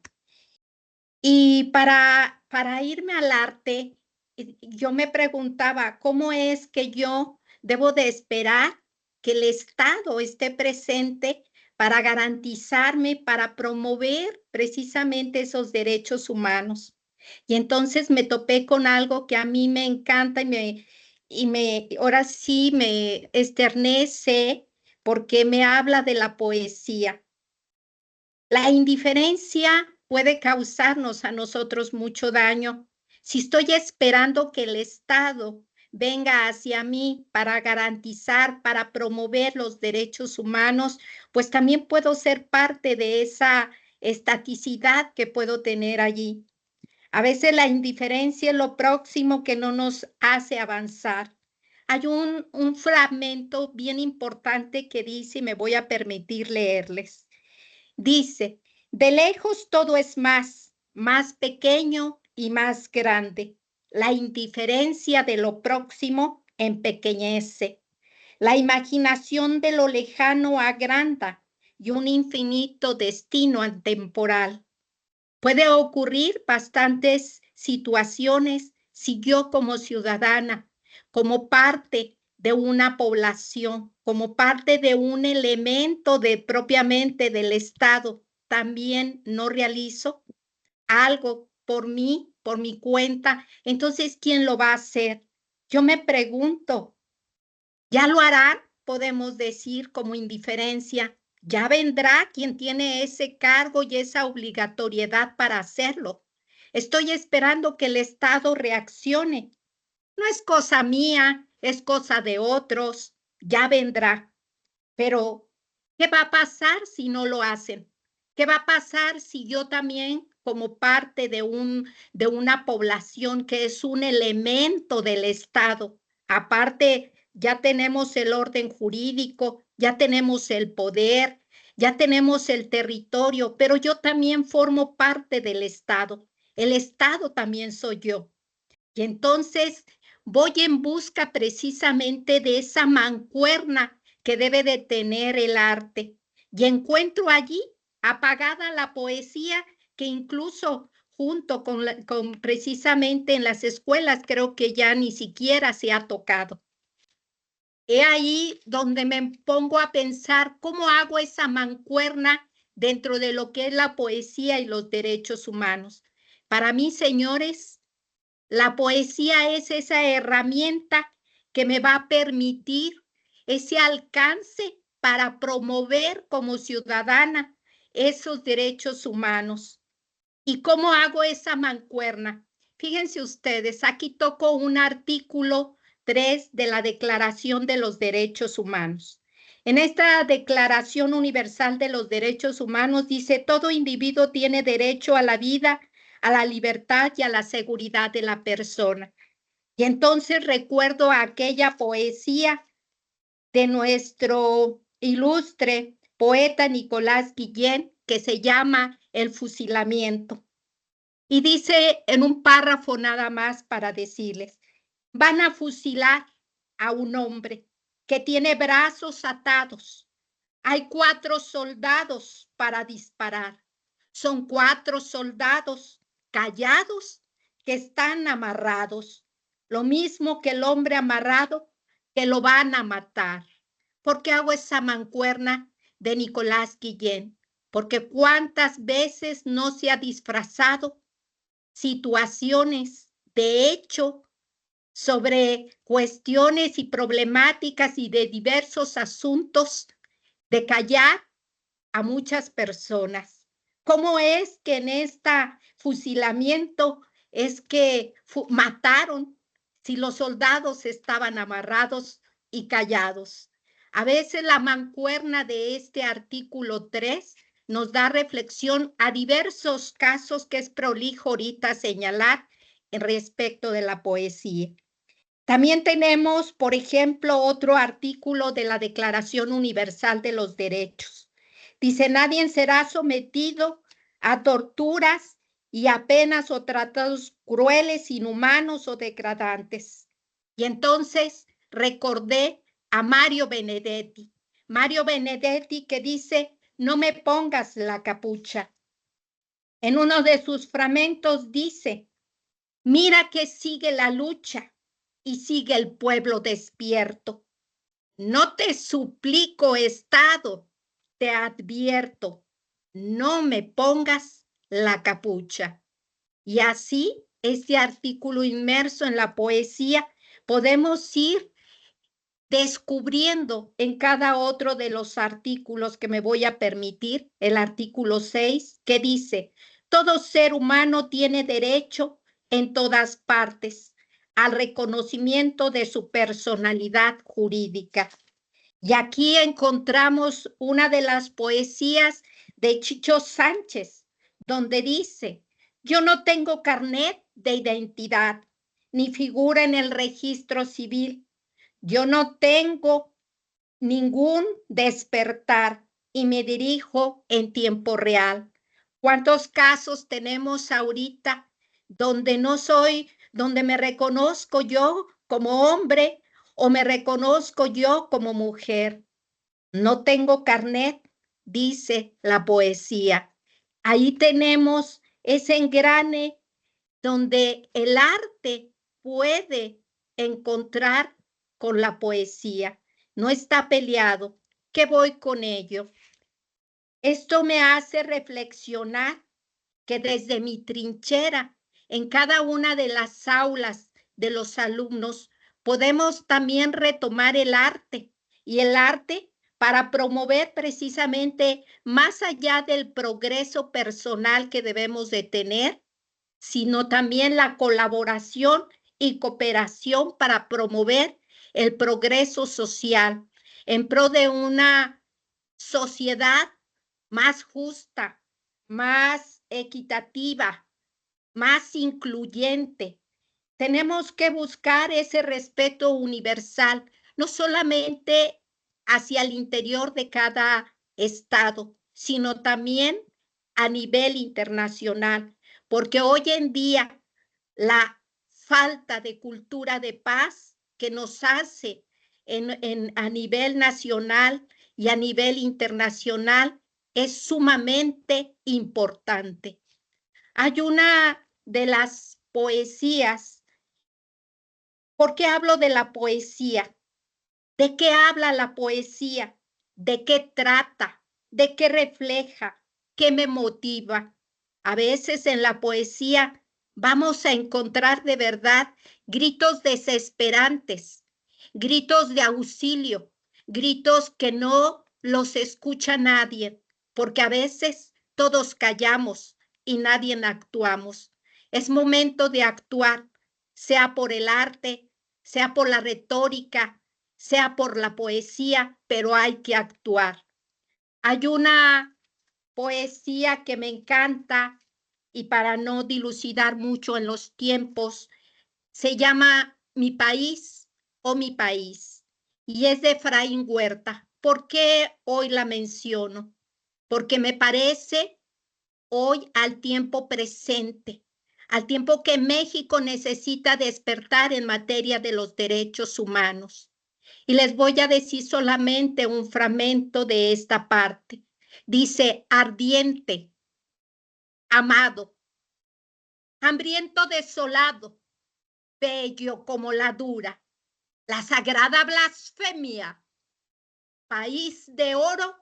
Y para irme al arte, yo me preguntaba, ¿cómo es que yo debo de esperar que el Estado esté presente para garantizarme, para promover precisamente esos derechos humanos? Y entonces me topé con algo que a mí me encanta ahora sí me esternece porque me habla de la poesía. La indiferencia puede causarnos a nosotros mucho daño. Si estoy esperando que el Estado venga hacia mí para garantizar, para promover los derechos humanos, pues también puedo ser parte de esa estaticidad que puedo tener allí. A veces la indiferencia es lo próximo que no nos hace avanzar. Hay un fragmento bien importante que dice, y me voy a permitir leerles. Dice, de lejos todo es más pequeño y más grande. La indiferencia de lo próximo empequeñece. La imaginación de lo lejano agranda y un infinito destino atemporal. Puede ocurrir bastantes situaciones si yo como ciudadana, como parte de una población, como parte de un elemento propiamente del Estado, también no realizo algo por mí, por mi cuenta, entonces, ¿quién lo va a hacer? Yo me pregunto, ¿ya lo harán? Podemos decir como indiferencia. Ya vendrá quien tiene ese cargo y esa obligatoriedad para hacerlo. Estoy esperando que el Estado reaccione. No es cosa mía, es cosa de otros. Ya vendrá. Pero, ¿qué va a pasar si no lo hacen? ¿Qué va a pasar si yo también, como parte de una población que es un elemento del Estado, aparte ya tenemos el orden jurídico, ya tenemos el poder, ya tenemos el territorio, pero yo también formo parte del Estado. El Estado también soy yo. Y entonces voy en busca precisamente de esa mancuerna que debe de tener el arte. y encuentro allí apagada la poesía que incluso junto con precisamente en las escuelas creo que ya ni siquiera se ha tocado. He ahí donde me pongo a pensar cómo hago esa mancuerna dentro de lo que es la poesía y los derechos humanos. Para mí, señores, la poesía es esa herramienta que me va a permitir ese alcance para promover como ciudadana esos derechos humanos. ¿Y cómo hago esa mancuerna? Fíjense ustedes, aquí toco un artículo 3 de la Declaración de los Derechos Humanos. En esta Declaración Universal de los Derechos Humanos dice: todo individuo tiene derecho a la vida, a la libertad y a la seguridad de la persona. Y entonces recuerdo aquella poesía de nuestro ilustre poeta Nicolás Guillén que se llama El fusilamiento. Y dice en un párrafo nada más para decirles: van a fusilar a un hombre que tiene brazos atados. Hay 4 soldados para disparar. Son 4 soldados callados que están amarrados. Lo mismo que el hombre amarrado que lo van a matar. ¿Por qué hago esa mancuerna de Nicolás Guillén? Porque cuántas veces no se ha disfrazado situaciones de hecho sobre cuestiones y problemáticas y de diversos asuntos de callar a muchas personas. ¿Cómo es que en este fusilamiento es que mataron si los soldados estaban amarrados y callados? A veces la mancuerna de este artículo 3 nos da reflexión a diversos casos que es prolijo ahorita señalar respecto de la poesía. También tenemos, por ejemplo, otro artículo de la Declaración Universal de los Derechos. Dice: nadie será sometido a torturas y a penas o tratados crueles, inhumanos o degradantes. Y entonces recordé a Mario Benedetti. Mario Benedetti que dice: no me pongas la capucha. En uno de sus fragmentos dice: mira que sigue la lucha y sigue el pueblo despierto. No te suplico, Estado, te advierto, no me pongas la capucha. Y así, este artículo inmerso en la poesía, podemos ir descubriendo en cada otro de los artículos que me voy a permitir, el artículo 6, que dice: todo ser humano tiene derecho en todas partes al reconocimiento de su personalidad jurídica. Y aquí encontramos una de las poesías de Chicho Sánchez, donde dice: yo no tengo carnet de identidad, ni figura en el registro civil. Yo no tengo ningún despertar y me dirijo en tiempo real. ¿Cuántos casos tenemos ahorita donde no soy, donde me reconozco yo como hombre o me reconozco yo como mujer? No tengo carnet, dice la poesía. Ahí tenemos ese engrane donde el arte puede encontrar con la poesía. No está peleado. ¿Qué voy con ello? Esto me hace reflexionar que desde mi trinchera, en cada una de las aulas de los alumnos, podemos también retomar el arte y el arte para promover precisamente más allá del progreso personal que debemos de tener, sino también la colaboración y cooperación para promover el progreso social en pro de una sociedad más justa, más equitativa, más incluyente. Tenemos que buscar ese respeto universal, no solamente hacia el interior de cada estado, sino también a nivel internacional, porque hoy en día la falta de cultura de paz que nos hace a nivel nacional y a nivel internacional es sumamente importante. Hay una de las poesías. ¿Por qué hablo de la poesía? ¿De qué habla la poesía? ¿De qué trata? ¿De qué refleja? ¿Qué me motiva? A veces en la poesía vamos a encontrar de verdad gritos desesperantes, gritos de auxilio, gritos que no los escucha nadie, porque a veces todos callamos y nadie actuamos. Es momento de actuar, sea por el arte, sea por la retórica, sea por la poesía, pero hay que actuar. Hay una poesía que me encanta y para no dilucidar mucho en los tiempos, se llama Mi país o mi país y es de Efraín Huerta. ¿Por qué hoy la menciono? Porque me parece hoy al tiempo presente, al tiempo que México necesita despertar en materia de los derechos humanos. Y les voy a decir solamente un fragmento de esta parte. Dice, ardiente, amado, hambriento, desolado, bello como la dura, la sagrada blasfemia, país de oro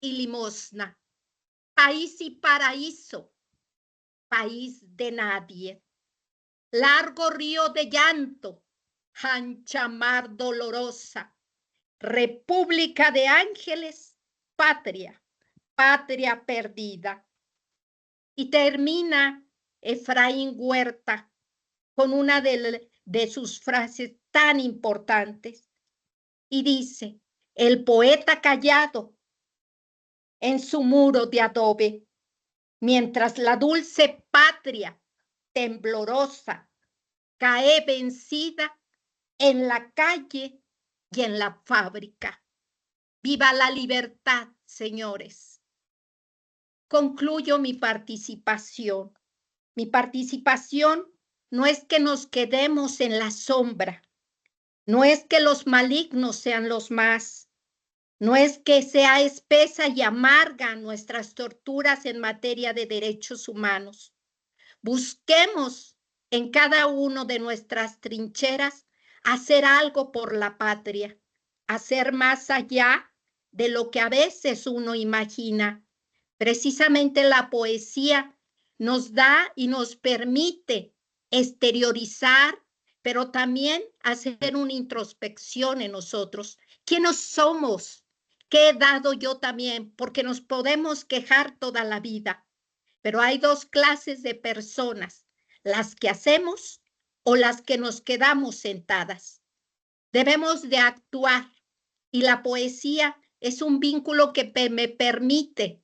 y limosna, país y paraíso, país de nadie, largo río de llanto, ancha mar dolorosa, república de ángeles, patria, patria perdida. Y termina Efraín Huerta con una de sus frases tan importantes y dice, el poeta callado en su muro de adobe, mientras la dulce patria temblorosa cae vencida en la calle y en la fábrica. ¡Viva la libertad, señores! Concluyo mi participación. Mi participación no es que nos quedemos en la sombra, no es que los malignos sean los más, no es que sea espesa y amarga nuestras torturas en materia de derechos humanos. Busquemos en cada uno de nuestras trincheras hacer algo por la patria, hacer más allá de lo que a veces uno imagina. Precisamente la poesía nos da y nos permite exteriorizar, pero también hacer una introspección en nosotros. ¿Quiénes somos? ¿Qué he dado yo también? Porque nos podemos quejar toda la vida, pero hay dos clases de personas, las que hacemos o las que nos quedamos sentadas. Debemos de actuar y la poesía es un vínculo que me permite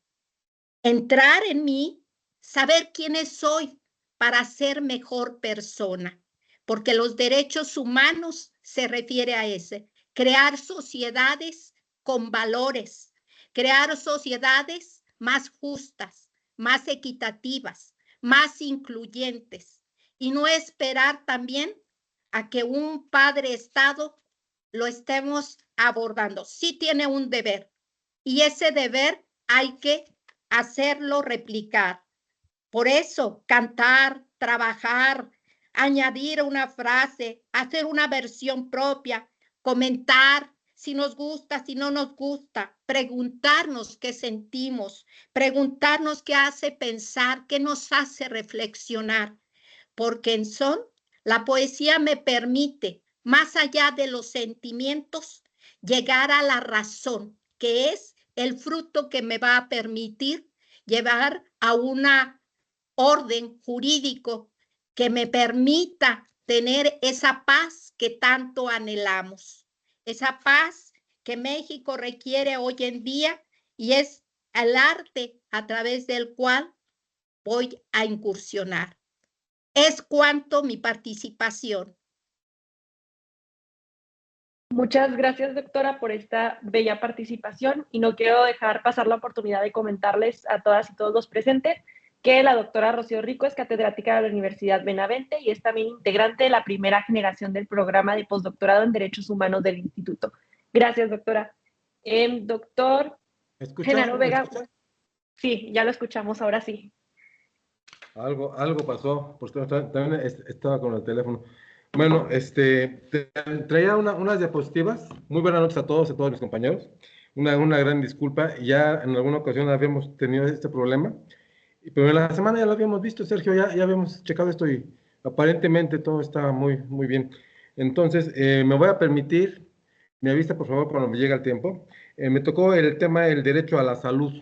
entrar en mí, saber quién soy para ser mejor persona, porque los derechos humanos se refiere a ese, crear sociedades con valores, crear sociedades más justas, más equitativas, más incluyentes, y no esperar también a que un padre Estado lo estemos abordando. Sí tiene un deber, y ese deber hay que hacerlo replicar. Por eso, cantar, trabajar, añadir una frase, hacer una versión propia, comentar si nos gusta, si no nos gusta, preguntarnos qué sentimos, preguntarnos qué hace pensar, qué nos hace reflexionar, porque en son, la poesía me permite, más allá de los sentimientos, llegar a la razón, que es el fruto que me va a permitir llevar a una orden jurídico que me permita tener esa paz que tanto anhelamos, esa paz que México requiere hoy en día y es el arte a través del cual voy a incursionar. Es cuanto mi participación.
Muchas gracias, doctora, por esta bella participación y no quiero dejar pasar la oportunidad de comentarles a todas y todos los presentes que la doctora Rocío Rico es catedrática de la Universidad Benavente y es también integrante de la primera generación del programa de postdoctorado en Derechos Humanos del Instituto. Gracias, doctora. Doctor
¿Me escucha?
Genaro
¿Me
Vega.
escucha?
Sí, ya lo escuchamos, ahora sí.
Algo pasó, porque también estaba con el teléfono. Bueno, traía unas diapositivas. Muy buenas noches a todos mis compañeros. Una gran disculpa. Ya en alguna ocasión habíamos tenido este problema, pero en la semana ya lo habíamos visto, Sergio, ya habíamos checado esto y aparentemente todo está muy bien. Entonces, me voy a permitir, me avisa por favor cuando me llegue el tiempo. Me tocó el tema del derecho a la salud.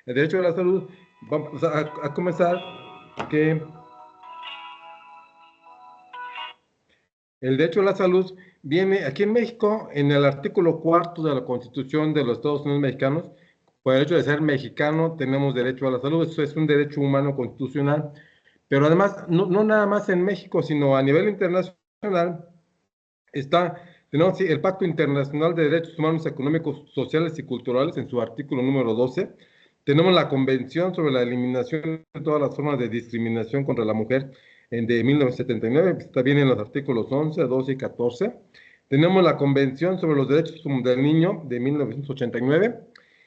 El derecho a la salud, vamos a comenzar que el derecho a la salud viene aquí en México en el artículo 4 de la Constitución de los Estados Unidos mexicanos. Por el hecho de ser mexicano, tenemos derecho a la salud. Eso es un derecho humano constitucional. Pero además, no nada más en México, sino a nivel internacional, tenemos el Pacto Internacional de Derechos Humanos, Económicos, Sociales y Culturales en su artículo número 12. Tenemos la Convención sobre la Eliminación de todas las formas de discriminación contra la mujer de 1979, está bien en los artículos 11, 12 y 14. Tenemos la Convención sobre los Derechos del Niño de 1989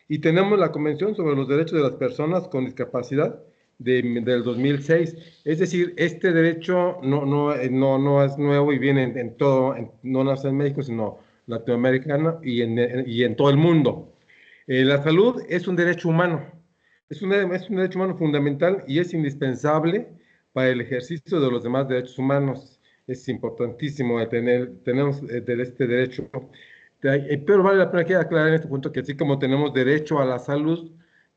y tenemos la Convención sobre los Derechos de las Personas con Discapacidad del 2006. Es decir, este derecho no es nuevo y viene en todo, no nace en México, sino latinoamericano y en todo el mundo. La salud es un derecho humano, es un derecho humano fundamental y es indispensable para el ejercicio de los demás derechos humanos. Es importantísimo tenemos este derecho. Pero vale la pena que aclarar en este punto que así como tenemos derecho a la salud,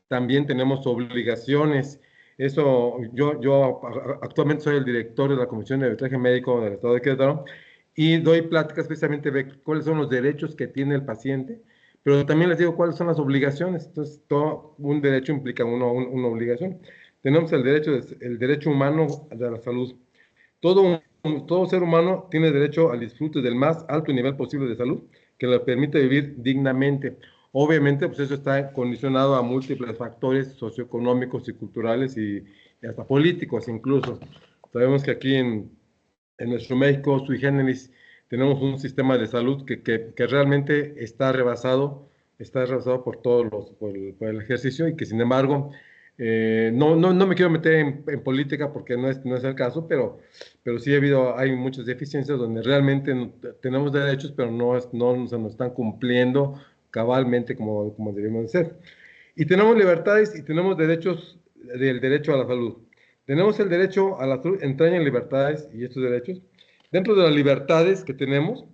también tenemos obligaciones. Eso, yo actualmente soy el director de la Comisión de Arbitraje Médico del Estado de Querétaro y doy pláticas precisamente de cuáles son los derechos que tiene el paciente, pero también les digo cuáles son las obligaciones. Entonces, todo un derecho implica una obligación. Tenemos el derecho humano de la salud. Todo ser humano tiene derecho al disfrute del más alto nivel posible de salud que le permite vivir dignamente. Obviamente, pues eso está condicionado a múltiples factores socioeconómicos y culturales y hasta políticos incluso. Sabemos que aquí en nuestro México, sui generis, tenemos un sistema de salud que realmente está rebasado por por el ejercicio y que sin embargo, no me quiero meter en política porque no es el caso, pero sí hay muchas deficiencias donde realmente tenemos derechos, pero no se nos están cumpliendo cabalmente como debemos de ser. Y tenemos libertades y tenemos derechos del derecho a la salud. Tenemos el derecho a la salud, entrañan libertades y estos derechos. Dentro de las libertades que tenemos,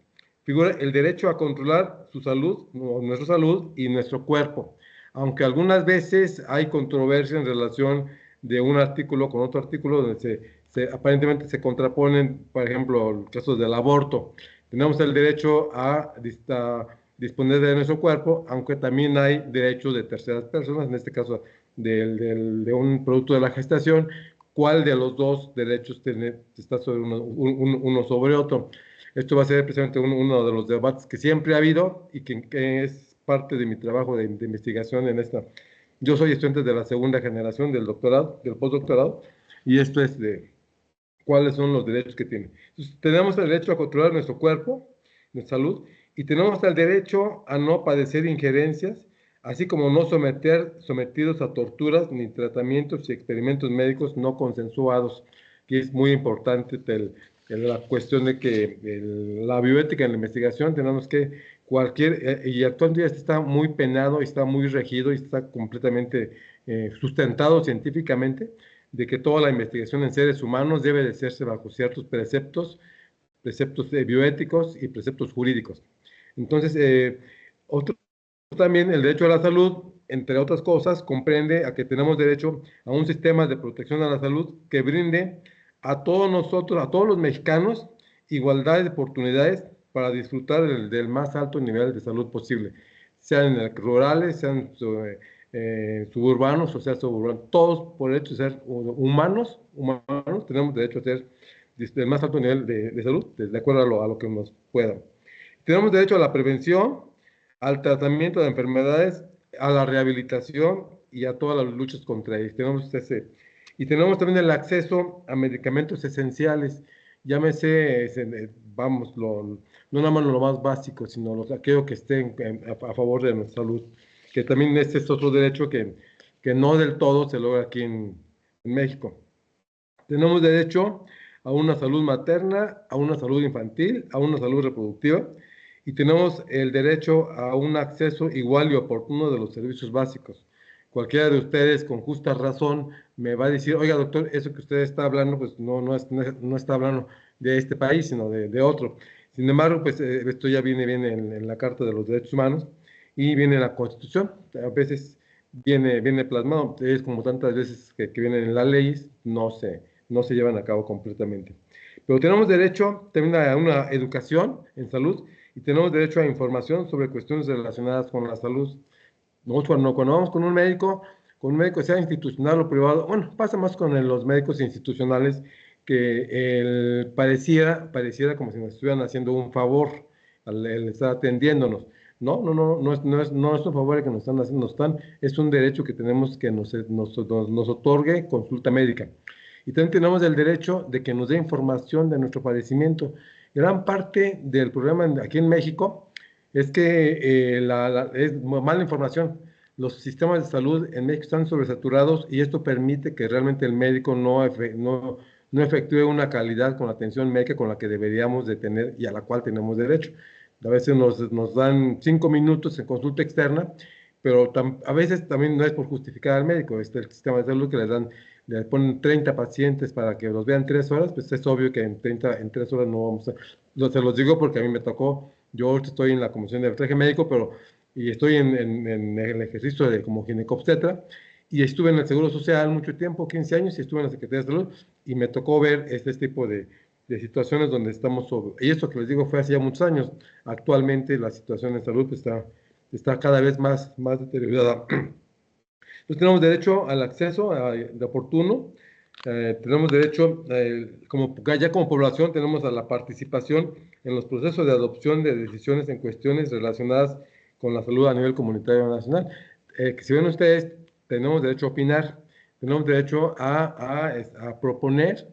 figura el derecho a controlar su salud, nuestra salud y nuestro cuerpo. Aunque algunas veces hay controversia en relación de un artículo con otro artículo, donde aparentemente se contraponen, por ejemplo, casos del aborto. Tenemos el derecho a disponer de nuestro cuerpo, aunque también hay derechos de terceras personas, en este caso de un producto de la gestación. ¿Cuál de los dos derechos está sobre uno sobre otro? Esto va a ser precisamente uno de los debates que siempre ha habido y que es parte de mi trabajo de investigación en esta. Yo soy estudiante de la segunda generación del doctorado, del postdoctorado, y esto es de cuáles son los derechos que tiene. Entonces, tenemos el derecho a controlar nuestro cuerpo, nuestra salud, y tenemos el derecho a no padecer injerencias, así como no sometidos a torturas ni tratamientos y experimentos médicos no consensuados, que es muy importante la cuestión de que la bioética en la investigación tenemos que y actualmente está muy penado, está muy regido y está completamente sustentado científicamente de que toda la investigación en seres humanos debe de hacerse bajo ciertos preceptos bioéticos y preceptos jurídicos. Entonces, también el derecho a la salud, entre otras cosas, comprende a que tenemos derecho a un sistema de protección a la salud que brinde a todos nosotros, a todos los mexicanos, igualdad de oportunidades para disfrutar del más alto nivel de salud posible, sean rurales, sean suburbanos o sea suburbanos. Todos por el hecho de ser humanos tenemos derecho a ser del más alto nivel de salud, de acuerdo a lo que nos pueda. Tenemos derecho a la prevención, al tratamiento de enfermedades, a la rehabilitación y a todas las luchas contra ellas. Y tenemos también el acceso a medicamentos esenciales. llámese, vamos, no nada más lo más básico, sino aquello que esté a favor de nuestra salud, que también este es otro derecho que no del todo se logra aquí en México. Tenemos derecho a una salud materna, a una salud infantil, a una salud reproductiva, y tenemos el derecho a un acceso igual y oportuno de los servicios básicos. Cualquiera de ustedes con justa razón me va a decir, oiga doctor, eso que usted está hablando, pues no está hablando de este país, sino de otro. Sin embargo, pues esto ya viene en la Carta de los Derechos Humanos y viene en la Constitución. A veces viene plasmado, es como tantas veces que vienen en las leyes, no se llevan a cabo completamente. Pero tenemos derecho también a una educación en salud y tenemos derecho a información sobre cuestiones relacionadas con la salud. Nosotros cuando vamos con un médico, sea institucional o privado, bueno, pasa más con los médicos institucionales que pareciera como si nos estuvieran haciendo un favor al estar atendiéndonos. No es un favor que nos están haciendo, es un derecho que tenemos que nos otorgue consulta médica. Y también tenemos el derecho de que nos dé información de nuestro padecimiento. Gran parte del problema aquí en México es que es mala información. Los sistemas de salud en México están sobresaturados y esto permite que realmente el médico no efectúe una calidad con la atención médica con la que deberíamos de tener y a la cual tenemos derecho. A veces nos dan 5 minutos en consulta externa, pero a veces también no es por justificar al médico. El sistema de salud que le ponen 30 pacientes para que los vean 3 horas, pues es obvio que en 3 horas no vamos a... Se los digo porque a mí me tocó, yo estoy en la Comisión de Arbitraje Médico, y estoy en el ejercicio como ginecobstetra, y estuve en el Seguro Social mucho tiempo, 15 años, y estuve en la Secretaría de Salud, y me tocó ver este tipo de situaciones donde estamos y esto que les digo fue hace ya muchos años. Actualmente la situación en salud pues, está cada vez más deteriorada. Entonces tenemos derecho al acceso de oportuno, tenemos derecho, como población, tenemos a la participación en los procesos de adopción de decisiones en cuestiones relacionadas con la salud a nivel comunitario nacional. Que si ven ustedes, tenemos derecho a opinar, tenemos derecho a proponer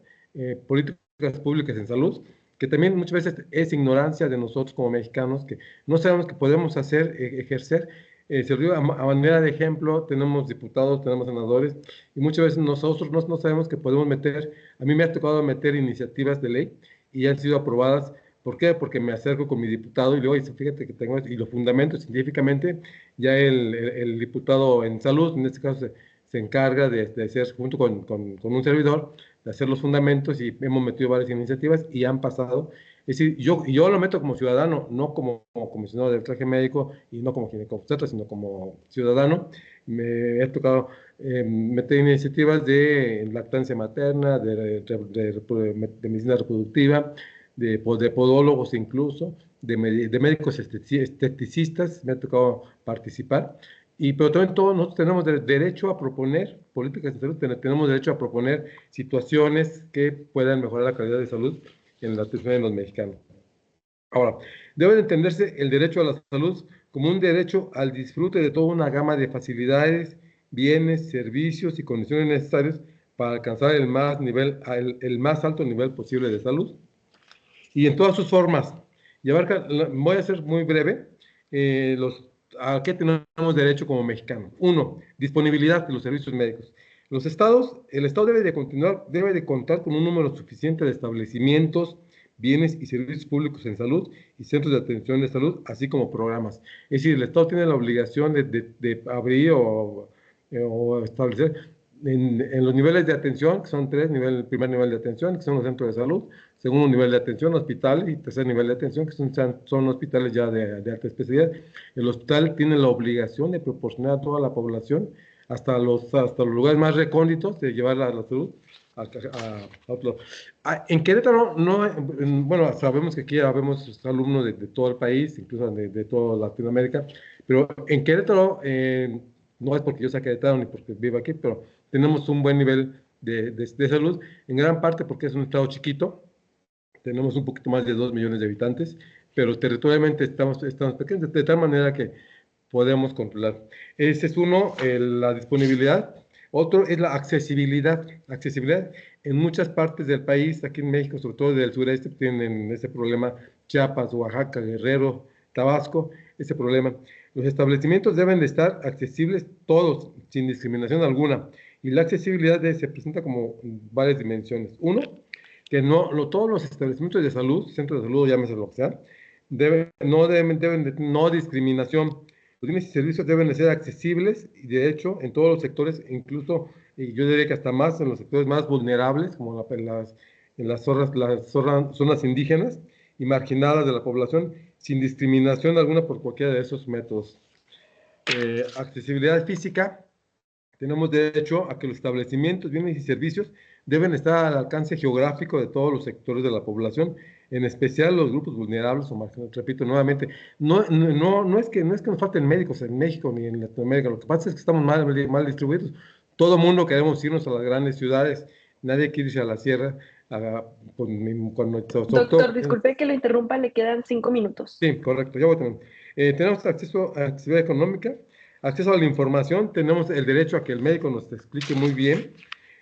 políticas públicas en salud, que también muchas veces es ignorancia de nosotros como mexicanos, que no sabemos que podemos ejercer. Se lo digo a manera de ejemplo, tenemos diputados, tenemos senadores, y muchas veces nosotros no sabemos que podemos meter, a mí me ha tocado meter iniciativas de ley, y han sido aprobadas. ¿Por qué? Porque me acerco con mi diputado y le digo, fíjate que tengo, y lo fundamento científicamente, ya el diputado en salud, en este caso, se encarga de hacer, junto con un servidor, de hacer los fundamentos, y hemos metido varias iniciativas y han pasado. Es decir, yo lo meto como ciudadano, no como comisionado del traje médico y no como ginecobstetra, sino como ciudadano. Me he tocado meter iniciativas de lactancia materna, de medicina reproductiva, de podólogos incluso, de médicos esteticistas, me ha tocado participar. Pero también todos nosotros tenemos derecho a proponer políticas de salud, tenemos derecho a proponer situaciones que puedan mejorar la calidad de salud en la atención de los mexicanos. Ahora, debe de entenderse el derecho a la salud como un derecho al disfrute de toda una gama de facilidades, bienes, servicios y condiciones necesarias para alcanzar el más alto nivel posible de salud. Y en todas sus formas. Voy a ser muy breve, ¿a qué tenemos derecho como mexicanos? 1, disponibilidad de los servicios médicos. El Estado debe de contar con un número suficiente de establecimientos, bienes y servicios públicos en salud y centros de atención de salud, así como programas. Es decir, el Estado tiene la obligación de abrir o establecer en los niveles de atención, que son 3, el primer nivel de atención, que son los centros de salud, segundo nivel de atención, hospitales, y tercer nivel de atención, que son hospitales ya de alta especialidad. El hospital tiene la obligación de proporcionar a toda la población, hasta los lugares más recónditos, de llevar la salud a otro. En Querétaro, bueno, sabemos que aquí habemos alumnos de todo el país, incluso de toda Latinoamérica, pero en Querétaro, no es porque yo sea queretano ni porque vivo aquí, pero tenemos un buen nivel de salud, en gran parte porque es un estado chiquito, tenemos un poquito más de 2 millones de habitantes, pero territorialmente estamos pequeños, de tal manera que podemos controlar. Ese es uno, la disponibilidad. Otro es la accesibilidad. Accesibilidad en muchas partes del país, aquí en México, sobre todo del sureste, tienen ese problema, Chiapas, Oaxaca, Guerrero, Tabasco, ese problema. Los establecimientos deben de estar accesibles todos, sin discriminación alguna. Y la accesibilidad se presenta como varias dimensiones. Uno, que todos los establecimientos de salud, centros de salud, llámese lo que sea, deben de no discriminación. Los bienes y servicios deben de ser accesibles y de hecho en todos los sectores, incluso y yo diría que hasta más en los sectores más vulnerables, como en las zonas indígenas y marginadas de la población, sin discriminación alguna por cualquiera de esos métodos. Accesibilidad física, tenemos derecho a que los establecimientos, bienes y servicios deben estar al alcance geográfico de todos los sectores de la población, en especial los grupos vulnerables o marginados. Repito nuevamente, no es que nos falten médicos en México ni en Latinoamérica, lo que pasa es que estamos mal distribuidos. Todo mundo queremos irnos a las grandes ciudades, nadie quiere irse a la sierra. Con nuestro
doctor, disculpe que lo interrumpa, le quedan 5 minutos.
Sí, correcto, ya voy a terminar. Tenemos acceso a accesibilidad económica, acceso a la información, tenemos el derecho a que el médico nos explique muy bien.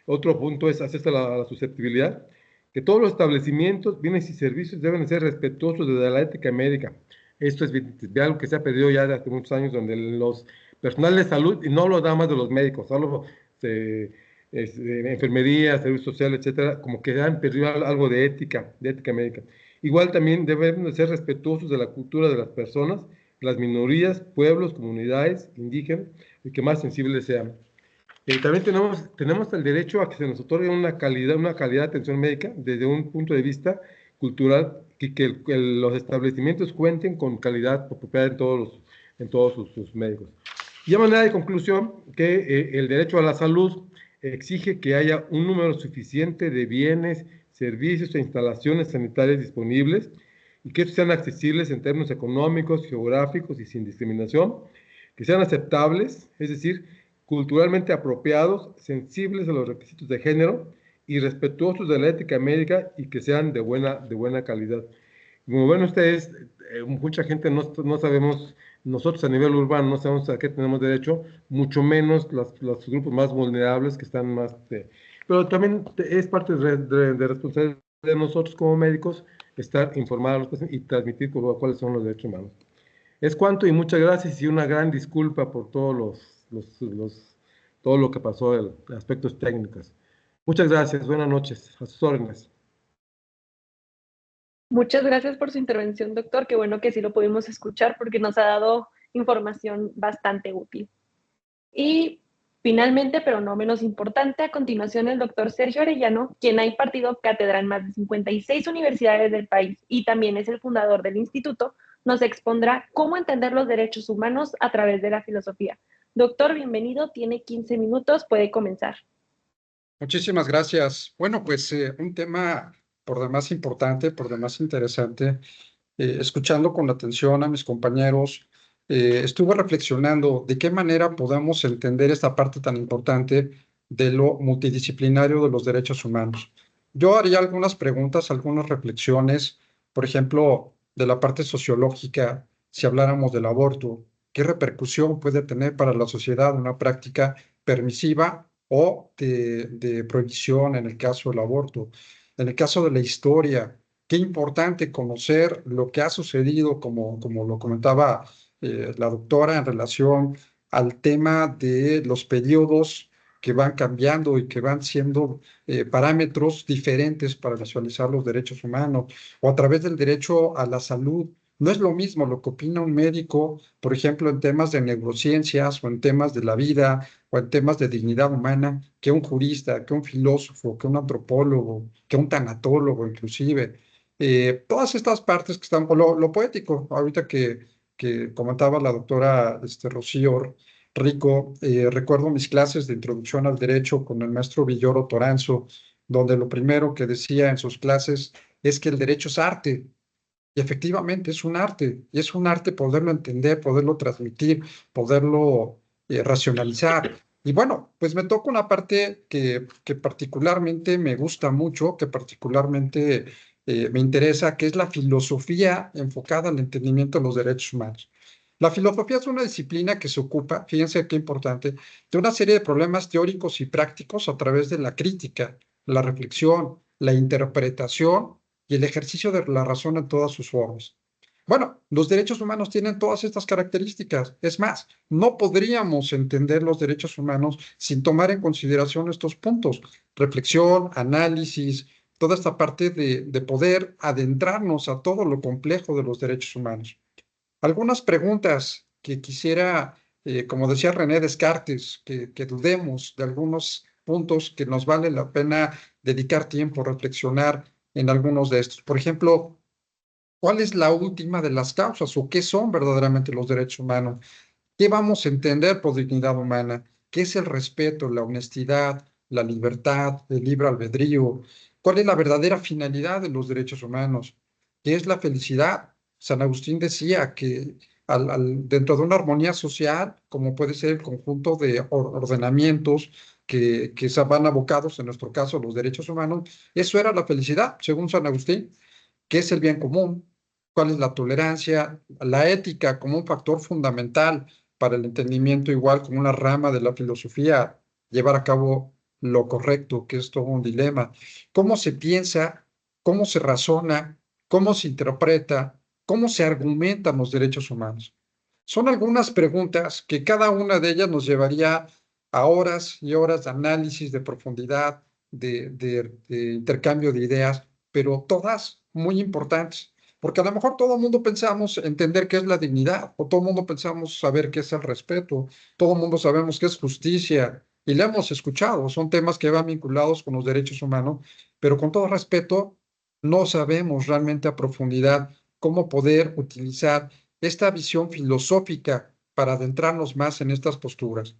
Otro punto es acceso a la susceptibilidad, que todos los establecimientos, bienes y servicios deben ser respetuosos de la ética médica. Esto es algo que se ha perdido ya desde hace muchos años, donde los personal de salud, y no hablo nada más de los médicos, hablo de enfermería, servicio social, etcétera, como que han perdido algo de ética médica. Igual también deben ser respetuosos de la cultura de las personas, las minorías, pueblos, comunidades indígenas, y que más sensibles sean. También tenemos el derecho a que se nos otorgue una calidad de atención médica desde un punto de vista cultural y que los establecimientos cuenten con calidad apropiada en todos sus médicos. Y a manera de conclusión, que el derecho a la salud exige que haya un número suficiente de bienes, servicios e instalaciones sanitarias disponibles y que estos sean accesibles en términos económicos, geográficos y sin discriminación, que sean aceptables, es decir, culturalmente apropiados, sensibles a los requisitos de género y respetuosos de la ética médica y que sean de buena calidad. Como ven ustedes, mucha gente no sabemos, nosotros a nivel urbano no sabemos a qué tenemos derecho, mucho menos los grupos más vulnerables que están más... pero también es parte de responsabilidad de nosotros como médicos estar informados a los pacientes y transmitir cuáles son los derechos humanos. Es cuanto y muchas gracias y una gran disculpa por todos todo lo que pasó en aspectos técnicos. Muchas gracias, buenas noches, a sus órdenes.
Muchas gracias por su intervención, doctor. Qué bueno que sí lo pudimos escuchar porque nos ha dado información bastante útil. Y finalmente, pero no menos importante, a continuación el doctor Sergio Arellano, quien ha impartido cátedra en más de 56 universidades del país y también es el fundador del instituto, nos expondrá cómo entender los derechos humanos a través de la filosofía. Doctor, bienvenido, tiene 15 minutos, puede comenzar.
Muchísimas gracias. Bueno, pues un tema por demás importante, por demás interesante. Escuchando con atención a mis compañeros, estuve reflexionando de qué manera podemos entender esta parte tan importante de lo multidisciplinario de los derechos humanos. Yo haría algunas preguntas, algunas reflexiones, por ejemplo, de la parte sociológica, si habláramos del aborto, ¿qué repercusión puede tener para la sociedad una práctica permisiva o de prohibición en el caso del aborto? En el caso de la historia, qué importante conocer lo que ha sucedido, como lo comentaba la doctora, en relación al tema de los periodos que van cambiando y que van siendo parámetros diferentes para visualizar los derechos humanos, o a través del derecho a la salud. No es lo mismo lo que opina un médico, por ejemplo, en temas de neurociencias o en temas de la vida o en temas de dignidad humana, que un jurista, que un filósofo, que un antropólogo, que un tanatólogo inclusive. Todas estas partes que están, o lo poético, ahorita que comentaba la doctora Rocío Rico, recuerdo mis clases de introducción al derecho con el maestro Villoro Toranzo, donde lo primero que decía en sus clases es que el derecho es arte. Y efectivamente es un arte, y es un arte poderlo entender, poderlo transmitir, poderlo racionalizar. Y bueno, pues me toca una parte que particularmente me gusta mucho, que particularmente me interesa, que es la filosofía enfocada al entendimiento de los derechos humanos. La filosofía es una disciplina que se ocupa, fíjense qué importante, de una serie de problemas teóricos y prácticos a través de la crítica, la reflexión, la interpretación y el ejercicio de la razón en todas sus formas. Bueno, los derechos humanos tienen todas estas características. Es más, no podríamos entender los derechos humanos sin tomar en consideración estos puntos. Reflexión, análisis, toda esta parte de poder adentrarnos a todo lo complejo de los derechos humanos. Algunas preguntas que quisiera, como decía René Descartes, que dudemos de algunos puntos que nos vale la pena dedicar tiempo, reflexionar en algunos de estos. Por ejemplo, ¿cuál es la última de las causas o qué son verdaderamente los derechos humanos? ¿Qué vamos a entender por dignidad humana? ¿Qué es el respeto, la honestidad, la libertad, el libre albedrío? ¿Cuál es la verdadera finalidad de los derechos humanos? ¿Qué es la felicidad? San Agustín decía que dentro de una armonía social, como puede ser el conjunto de ordenamientos que van abocados, en nuestro caso, los derechos humanos, eso era la felicidad, según San Agustín. ¿Qué es el bien común? ¿Cuál es la tolerancia? La ética como un factor fundamental para el entendimiento, igual como una rama de la filosofía, llevar a cabo lo correcto, que es todo un dilema. ¿Cómo se piensa? ¿Cómo se razona? ¿Cómo se interpreta? ¿Cómo se argumentan los derechos humanos? Son algunas preguntas que cada una de ellas nos llevaría a horas y horas de análisis, de profundidad, de intercambio de ideas, pero todas muy importantes. Porque a lo mejor todo el mundo pensamos entender qué es la dignidad, o todo el mundo pensamos saber qué es el respeto, todo el mundo sabemos qué es justicia, y la hemos escuchado, son temas que van vinculados con los derechos humanos, pero con todo respeto, no sabemos realmente a profundidad cómo poder utilizar esta visión filosófica para adentrarnos más en estas posturas.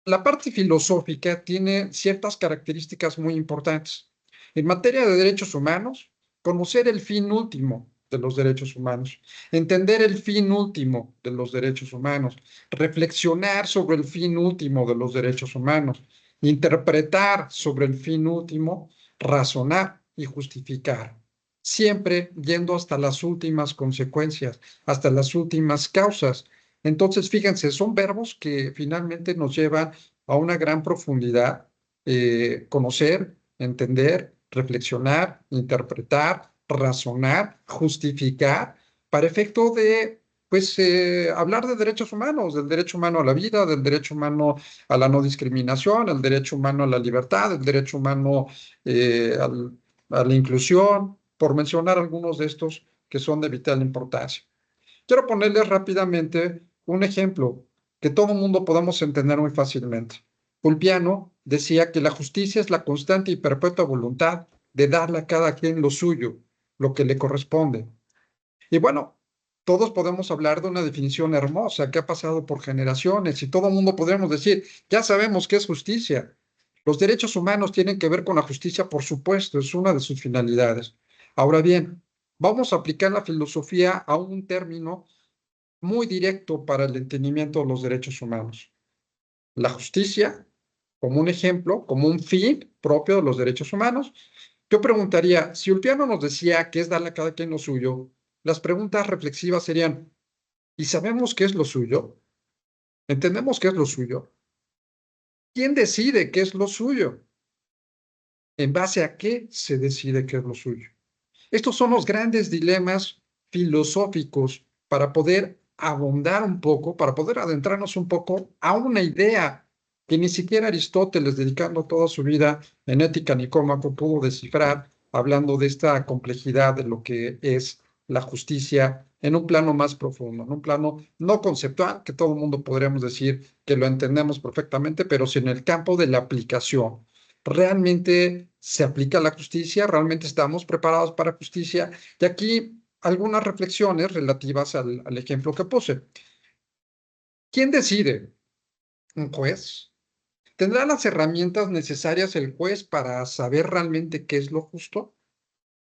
La parte filosófica tiene ciertas características muy importantes. En materia de derechos humanos, conocer el fin último de los derechos humanos, entender el fin último de los derechos humanos, reflexionar sobre el fin último de los derechos humanos, interpretar sobre el fin último, razonar y justificar, siempre yendo hasta las últimas consecuencias, hasta las últimas causas. Entonces, fíjense, son verbos que finalmente nos llevan a una gran profundidad, conocer, entender, reflexionar, interpretar, razonar, justificar, para efecto de, pues, hablar de derechos humanos, del derecho humano a la vida, del derecho humano a la no discriminación, el derecho humano a la libertad, el derecho humano a la inclusión, por mencionar algunos de estos que son de vital importancia. Quiero ponerles rápidamente un ejemplo que todo el mundo podamos entender muy fácilmente. Ulpiano decía que la justicia es la constante y perpetua voluntad de darle a cada quien lo suyo, lo que le corresponde. Y bueno, todos podemos hablar de una definición hermosa que ha pasado por generaciones y todo el mundo podríamos decir, ya sabemos qué es justicia. Los derechos humanos tienen que ver con la justicia, por supuesto, es una de sus finalidades. Ahora bien, vamos a aplicar la filosofía a un término muy directo para el entendimiento de los derechos humanos. La justicia, como un ejemplo, como un fin propio de los derechos humanos. Yo preguntaría, si Ulpiano nos decía que es darle a cada quien lo suyo, las preguntas reflexivas serían, ¿y sabemos qué es lo suyo? ¿Entendemos qué es lo suyo? ¿Quién decide qué es lo suyo? ¿En base a qué se decide qué es lo suyo? Estos son los grandes dilemas filosóficos para poder abundar un poco, para poder adentrarnos un poco a una idea que ni siquiera Aristóteles, dedicando toda su vida en Ética Nicómaco, pudo descifrar, hablando de esta complejidad de lo que es la justicia en un plano más profundo, en un plano no conceptual, que todo el mundo podríamos decir que lo entendemos perfectamente, pero sí en el campo de la aplicación. ¿Realmente se aplica la justicia? ¿Realmente estamos preparados para justicia? Y aquí algunas reflexiones relativas al ejemplo que puse. ¿Quién decide? ¿Un juez? ¿Tendrá las herramientas necesarias el juez para saber realmente qué es lo justo?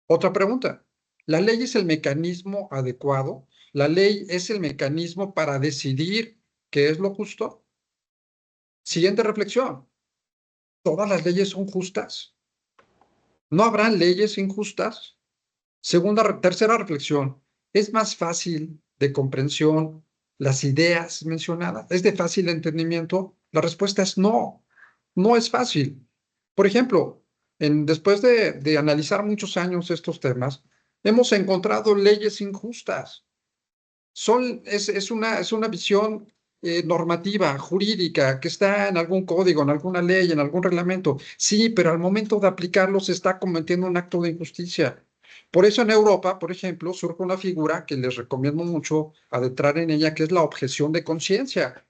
Otra pregunta. ¿La ley es el mecanismo adecuado? ¿La ley es el mecanismo para decidir qué es lo justo? Siguiente reflexión. ¿Todas las leyes son justas? ¿No habrán leyes injustas? Tercera reflexión. ¿Es más fácil de comprensión las ideas mencionadas? ¿Es de fácil entendimiento? La respuesta es no, no es fácil. Por ejemplo, después de analizar muchos años estos temas, hemos encontrado leyes injustas. Es una visión normativa, jurídica, que está en algún código, en alguna ley, en algún reglamento. Sí, pero al momento de aplicarlo se está cometiendo un acto de injusticia. Por eso en Europa, por ejemplo, surge una figura que les recomiendo mucho adentrar en ella, que es la objeción de conciencia.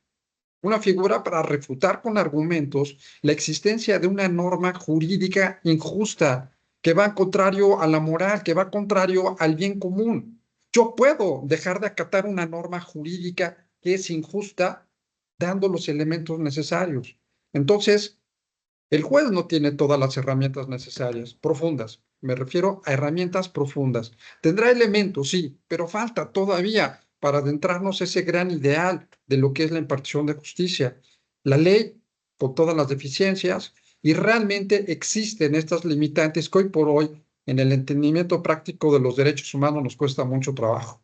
Una figura para refutar con argumentos la existencia de una norma jurídica injusta que va contrario a la moral, que va contrario al bien común. Yo puedo dejar de acatar una norma jurídica que es injusta dando los elementos necesarios. Entonces, el juez no tiene todas las herramientas necesarias, profundas. Me refiero a herramientas profundas. Tendrá elementos, sí, pero falta todavía para adentrarnos ese gran ideal de lo que es la impartición de justicia. La ley, con todas las deficiencias, y realmente existen estas limitantes que hoy por hoy, en el entendimiento práctico de los derechos humanos, nos cuesta mucho trabajo.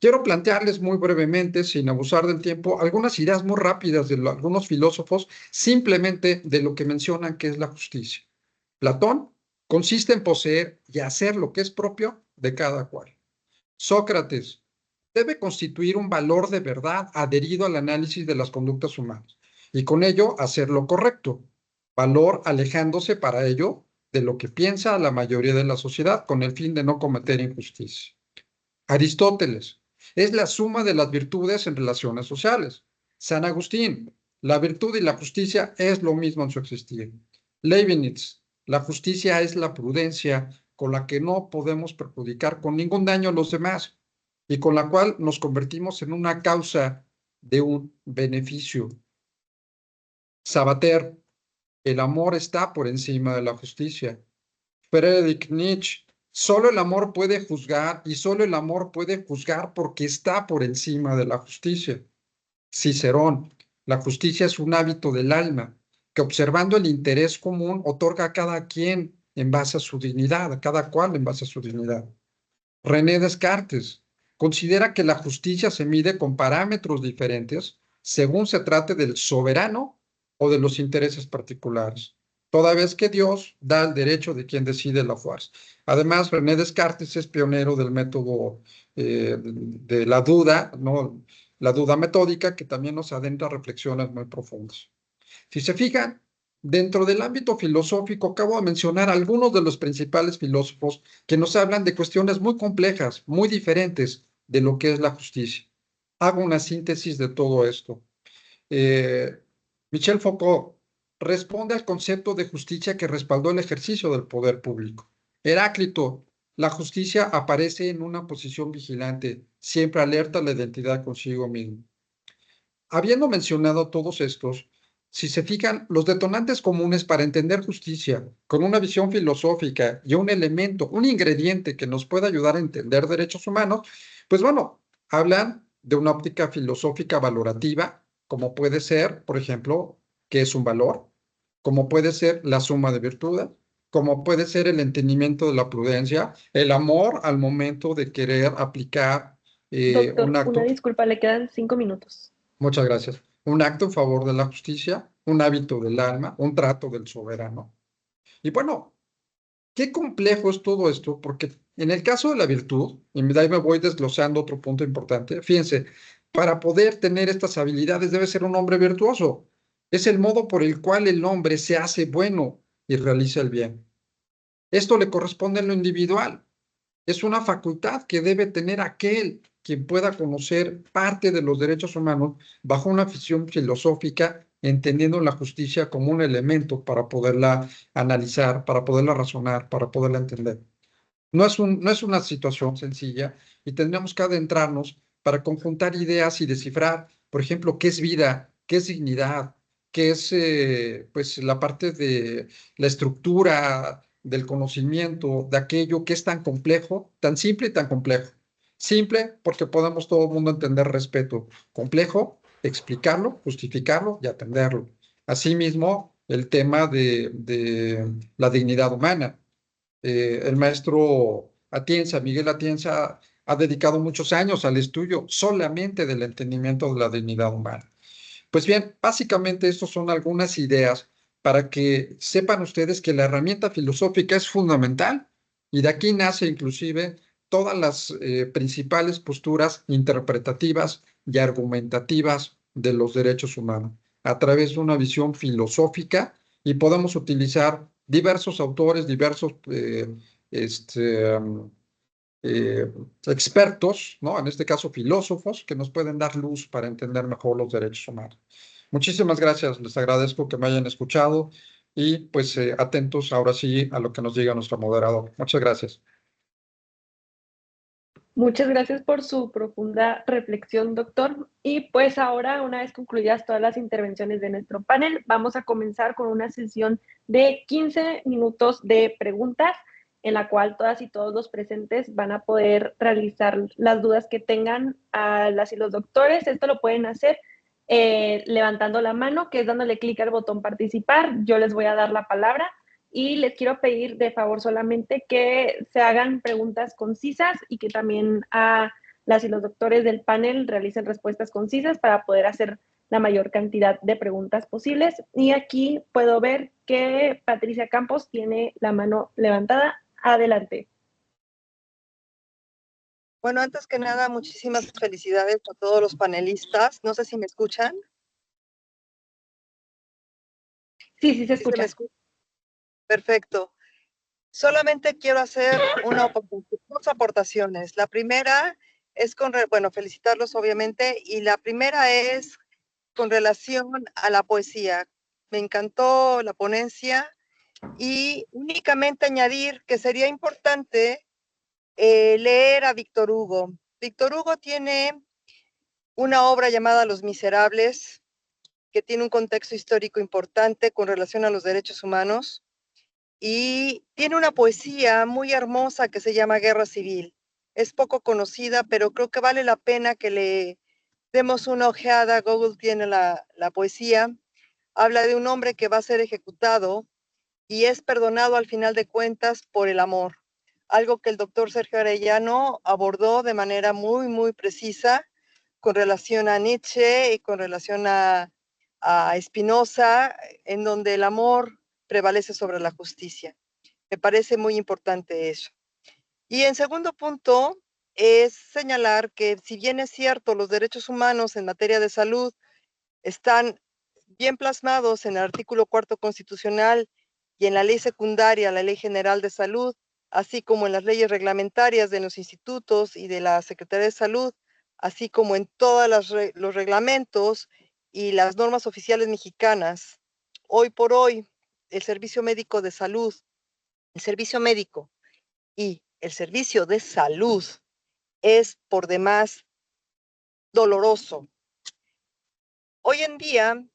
Quiero plantearles muy brevemente, sin abusar del tiempo, algunas ideas muy rápidas de algunos filósofos, simplemente de lo que mencionan que es la justicia. Platón consiste en poseer y hacer lo que es propio de cada cual. Sócrates debe constituir un valor de verdad adherido al análisis de las conductas humanas y con ello hacer lo correcto. Valor alejándose para ello de lo que piensa la mayoría de la sociedad con el fin de no cometer injusticia. Aristóteles es la suma de las virtudes en relaciones sociales. San Agustín, la virtud y la justicia es lo mismo en su existir. Leibniz, la justicia es la prudencia con la que no podemos perjudicar con ningún daño a los demás y con la cual nos convertimos en una causa de un beneficio. Sabater, el amor está por encima de la justicia. Friedrich Nietzsche, solo el amor puede juzgar y solo el amor puede juzgar porque está por encima de la justicia. Cicerón, la justicia es un hábito del alma que observando el interés común otorga a cada quien en base a su dignidad, a cada cual en base a su dignidad. René Descartes considera que la justicia se mide con parámetros diferentes según se trate del soberano o de los intereses particulares, toda vez que Dios da el derecho de quien decide la fuerza. Además, René Descartes es pionero del método de la duda, ¿no? La duda metódica, que también nos adentra a reflexiones muy profundas. Si se fijan, dentro del ámbito filosófico, acabo de mencionar algunos de los principales filósofos que nos hablan de cuestiones muy complejas, muy diferentes de lo que es la justicia. Hago una síntesis de todo esto. Michel Foucault responde al concepto de justicia que respaldó el ejercicio del poder público. Heráclito, la justicia aparece en una posición vigilante, siempre alerta a la identidad consigo mismo. Habiendo mencionado todos estos, si se fijan, los detonantes comunes para entender justicia con una visión filosófica y un elemento, un ingrediente que nos pueda ayudar a entender derechos humanos, pues bueno, hablan de una óptica filosófica valorativa, como puede ser, por ejemplo, qué es un valor, como puede ser la suma de virtudes, como puede ser el entendimiento de la prudencia, el amor al momento de querer aplicar
Doctor,
un acto.
una disculpa, le quedan 5 minutos.
Muchas gracias. Un acto en favor de la justicia, un hábito del alma, un trato del soberano. Y bueno, qué complejo es todo esto, porque en el caso de la virtud, y de ahí me voy desglosando otro punto importante, fíjense, para poder tener estas habilidades debe ser un hombre virtuoso. Es el modo por el cual el hombre se hace bueno y realiza el bien. Esto le corresponde a lo individual. Es una facultad que debe tener aquel quien pueda conocer parte de los derechos humanos bajo una visión filosófica, entendiendo la justicia como un elemento para poderla analizar, para poderla razonar, para poderla entender. No es una situación sencilla y tendríamos que adentrarnos para conjuntar ideas y descifrar, por ejemplo, qué es vida, qué es dignidad, qué es pues la parte de la estructura del conocimiento, de aquello que es tan complejo, tan simple y tan complejo. Simple porque podemos todo el mundo entender respeto. Complejo, explicarlo, justificarlo y atenderlo. Asimismo, el tema de la dignidad humana. El maestro Atienza, Miguel Atienza, ha dedicado muchos años al estudio solamente del entendimiento de la dignidad humana. Pues bien, básicamente estas son algunas ideas para que sepan ustedes que la herramienta filosófica es fundamental y de aquí nace inclusive todas las principales posturas interpretativas y argumentativas de los derechos humanos a través de una visión filosófica, y podemos utilizar diversos autores, diversos este, eh, expertos, ¿no? En este caso filósofos, que nos pueden dar luz para entender mejor los derechos humanos. Muchísimas gracias, les agradezco que me hayan escuchado y pues atentos ahora sí a lo que nos diga nuestro moderador. Muchas gracias.
Muchas gracias por su profunda reflexión, doctor. Y pues ahora, una vez concluidas todas las intervenciones de nuestro panel, vamos a comenzar con una sesión de 15 minutos de preguntas, en la cual todas y todos los presentes van a poder realizar las dudas que tengan a las y los doctores. Esto lo pueden hacer levantando la mano, que es dándole clic al botón participar. Yo les voy a dar la palabra. Y les quiero pedir de favor solamente que se hagan preguntas concisas y que también a las y los doctores del panel realicen respuestas concisas para poder hacer la mayor cantidad de preguntas posibles. Y aquí puedo ver que Patricia Campos tiene la mano levantada. Adelante.
Bueno, antes que nada, muchísimas felicidades a todos los panelistas. No sé si me escuchan.
Sí, sí se escucha.
¿Sí me escucha? Perfecto. Solamente quiero hacer dos aportaciones. La primera es felicitarlos obviamente, y la primera es con relación a la poesía. Me encantó la ponencia y únicamente añadir que sería importante leer a Víctor Hugo. Víctor Hugo tiene una obra llamada Los Miserables, que tiene un contexto histórico importante con relación a los derechos humanos, y tiene una poesía muy hermosa que se llama Guerra Civil. Es poco conocida, pero creo que vale la pena que le demos una ojeada. Google tiene la poesía. Habla de un hombre que va a ser ejecutado y es perdonado al final de cuentas por el amor. Algo que el doctor Sergio Arellano abordó de manera muy, muy precisa con relación a Nietzsche y con relación a Spinoza, en donde el amor prevalece sobre la justicia. Me parece muy importante eso. Y en segundo punto, es señalar que si bien es cierto, los derechos humanos en materia de salud están bien plasmados en el artículo 4º constitucional y en la ley secundaria, la Ley General de Salud, así como en las leyes reglamentarias de los institutos y de la Secretaría de Salud, así como en todos los reglamentos y las normas oficiales mexicanas. Hoy por hoy, el servicio médico de salud, el servicio médico y el servicio de salud es por demás doloroso. Hoy en día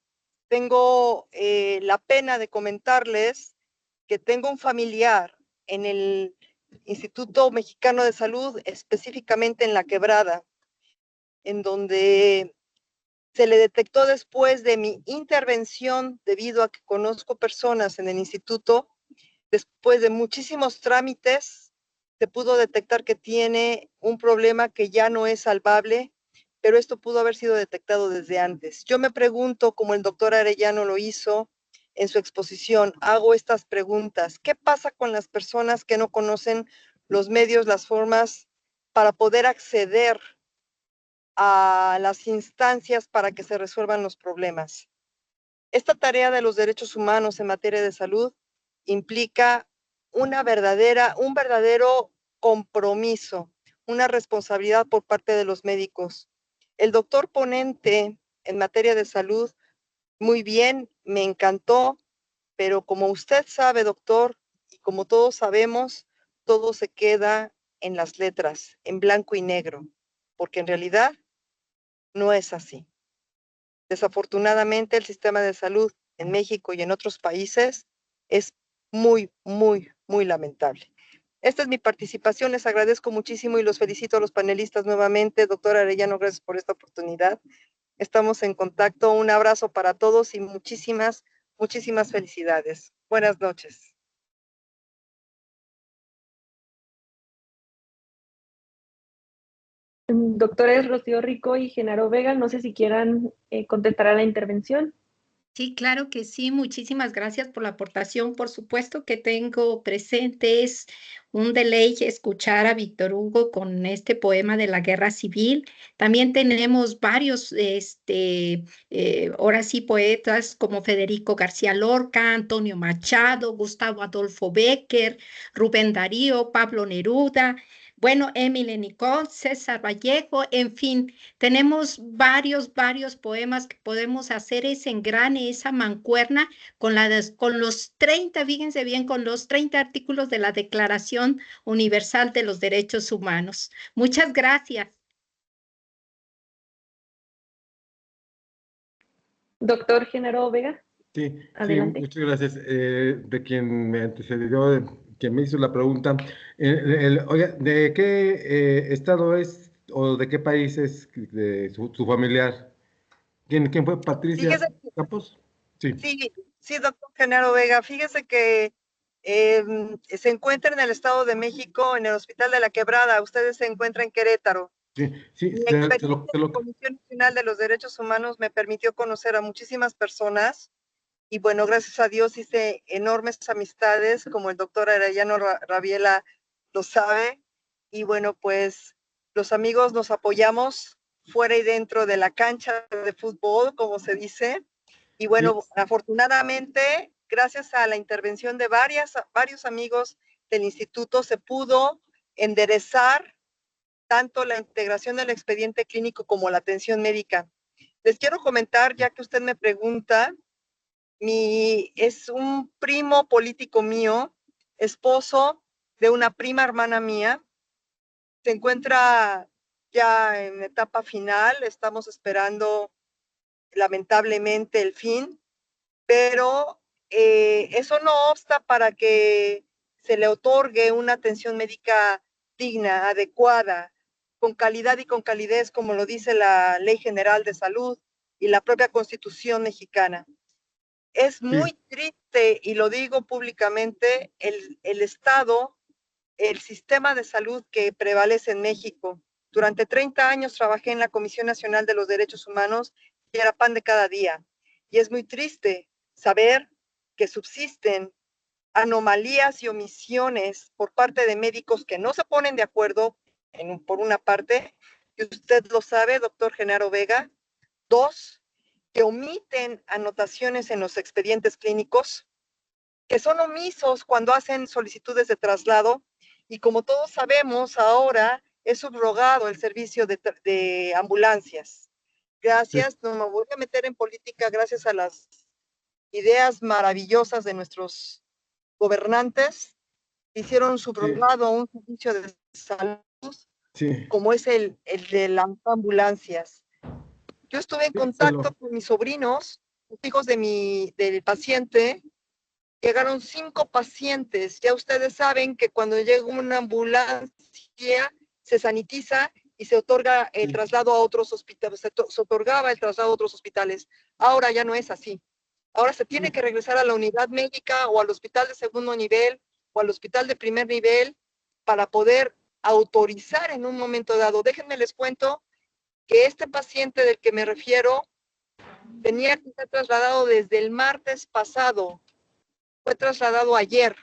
tengo la pena de comentarles que tengo un familiar en el Instituto Mexicano de Salud, específicamente en La Quebrada, en donde se le detectó después de mi intervención, debido a que conozco personas en el instituto, después de muchísimos trámites, se pudo detectar que tiene un problema que ya no es salvable, pero esto pudo haber sido detectado desde antes. Yo me pregunto, como el doctor Arellano lo hizo en su exposición, hago estas preguntas. ¿Qué pasa con las personas que no conocen los medios, las formas para poder acceder a las instancias para que se resuelvan los problemas? Esta tarea de los derechos humanos en materia de salud implica un verdadero compromiso, una responsabilidad por parte de los médicos. El doctor ponente en materia de salud, muy bien, me encantó, pero como usted sabe, doctor, y como todos sabemos, todo se queda en las letras, en blanco y negro, porque en realidad no es así. Desafortunadamente, el sistema de salud en México y en otros países es muy, muy, muy lamentable. Esta es mi participación, les agradezco muchísimo y los felicito a los panelistas nuevamente. Doctor Arellano, gracias por esta oportunidad. Estamos en contacto. Un abrazo para todos y muchísimas, muchísimas felicidades. Buenas noches.
Doctores Rocío Rico y Genaro Vega, no sé si quieran contestar a la intervención.
Sí, claro que sí. Muchísimas gracias por la aportación. Por supuesto que tengo presente, es un deleite escuchar a Víctor Hugo con este poema de la Guerra Civil. También tenemos varios, ahora sí, poetas como Federico García Lorca, Antonio Machado, Gustavo Adolfo Bécquer, Rubén Darío, Pablo Neruda, bueno, Emile Nicole, César Vallejo, en fin. Tenemos varios poemas que podemos hacer ese engrane, esa mancuerna con los 30, fíjense bien, con los 30 artículos de la Declaración Universal de los Derechos Humanos. Muchas gracias.
Doctor Genaro Vega.
Sí,
Adelante.
muchas gracias. De quien me antecedió, quien me hizo la pregunta. Oiga, ¿de qué estado es o de qué país es de su familiar? ¿Quién fue? ¿Patricia
Fíjese,
Campos? Sí.
sí, doctor Genaro Vega. Fíjese que se encuentra en el Estado de México, en el Hospital de la Quebrada. Ustedes se encuentran en Querétaro.
Sí,
Mi experiencia en la Comisión Nacional de los Derechos Humanos me permitió conocer a muchísimas personas y bueno, gracias a Dios hice enormes amistades, como el doctor Arellano Rabiela lo sabe, y bueno, pues los amigos nos apoyamos fuera y dentro de la cancha de fútbol, como se dice, y bueno, afortunadamente, gracias a la intervención de varios amigos del instituto, se pudo enderezar tanto la integración del expediente clínico como la atención médica. Les quiero comentar, ya que usted me pregunta, es un primo político mío, esposo de una prima hermana mía, se encuentra ya en etapa final, estamos esperando lamentablemente el fin, pero eso no obsta para que se le otorgue una atención médica digna, adecuada, con calidad y con calidez, como lo dice la Ley General de Salud y la propia Constitución mexicana. Es muy triste, y lo digo públicamente, el estado, el sistema de salud que prevalece en México. Durante 30 años trabajé en la Comisión Nacional de los Derechos Humanos y era pan de cada día. Y es muy triste saber que subsisten anomalías y omisiones por parte de médicos que no se ponen de acuerdo, por una parte, y usted lo sabe, doctor Genaro Vega. 2, que omiten anotaciones en los expedientes clínicos, que son omisos cuando hacen solicitudes de traslado, y como todos sabemos, ahora es subrogado el servicio de ambulancias. Gracias, no me voy a meter en política, gracias a las ideas maravillosas de nuestros gobernantes, hicieron subrogado un servicio de salud, como es el de las ambulancias. Yo estuve en contacto con mis sobrinos, los hijos del paciente. Llegaron 5 pacientes. Ya ustedes saben que cuando llega una ambulancia se sanitiza y se otorga el traslado a otros hospitales. Se otorgaba el traslado a otros hospitales. Ahora ya no es así. Ahora se tiene que regresar a la unidad médica o al hospital de segundo nivel o al hospital de primer nivel para poder autorizar en un momento dado. Déjenme les cuento que este paciente del que me refiero tenía que ser trasladado desde el martes pasado. Fue trasladado ayer.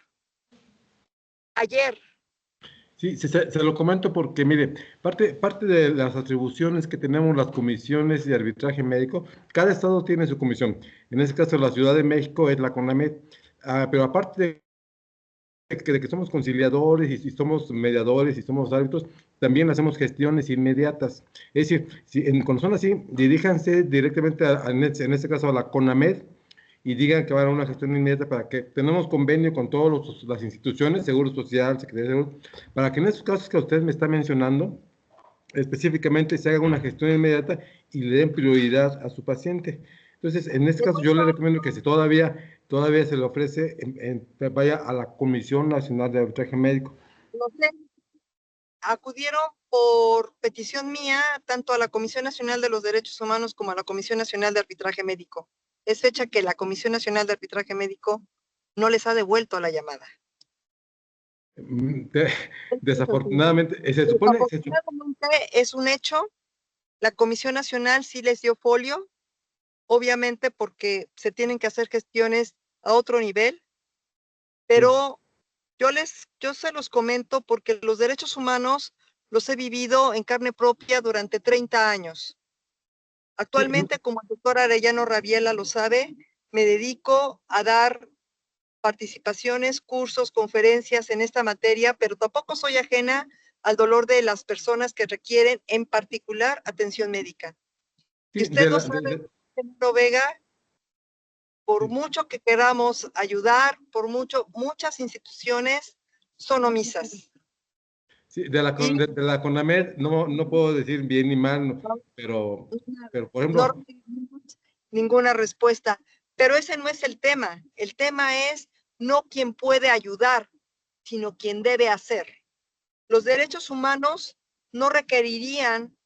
Sí, se lo comento porque, mire, parte de las atribuciones que tenemos las comisiones de arbitraje médico, cada estado tiene su comisión. En este caso, la Ciudad de México es la CONAMED, pero aparte de que somos conciliadores y somos mediadores y somos árbitros, también hacemos gestiones inmediatas. Es decir, cuando son así, diríjanse directamente en este caso a la CONAMED y digan que van a una gestión inmediata para que tenemos convenio con todas las instituciones, Seguro Social, Secretaría de Salud, para que en esos casos que usted me está mencionando, específicamente se haga una gestión inmediata y le den prioridad a su paciente. Entonces, en este caso, yo le recomiendo que si todavía se le ofrece, vaya a la Comisión Nacional de Arbitraje Médico.
No sé, acudieron por petición mía tanto a la Comisión Nacional de los Derechos Humanos como a la Comisión Nacional de Arbitraje Médico. Es fecha que la Comisión Nacional de Arbitraje Médico no les ha devuelto la llamada.
Desafortunadamente, se supone...
Desafortunadamente es un hecho. La Comisión Nacional sí les dio folio, obviamente porque se tienen que hacer gestiones a otro nivel, pero yo se los comento porque los derechos humanos los he vivido en carne propia durante 30 años. Actualmente, como el doctor Arellano Rabiela lo sabe, me dedico a dar participaciones, cursos, conferencias en esta materia, pero tampoco soy ajena al dolor de las personas que requieren, en particular, atención médica. Y usted lo sabe, señor Vega, por mucho que queramos ayudar, muchas instituciones son omisas.
Sí, de la CONAMED no puedo decir bien ni mal, pero por ejemplo...
No recibimos ninguna respuesta, pero ese no es el tema. El tema es no quien puede ayudar, sino quien debe hacer. Los derechos humanos no requerirían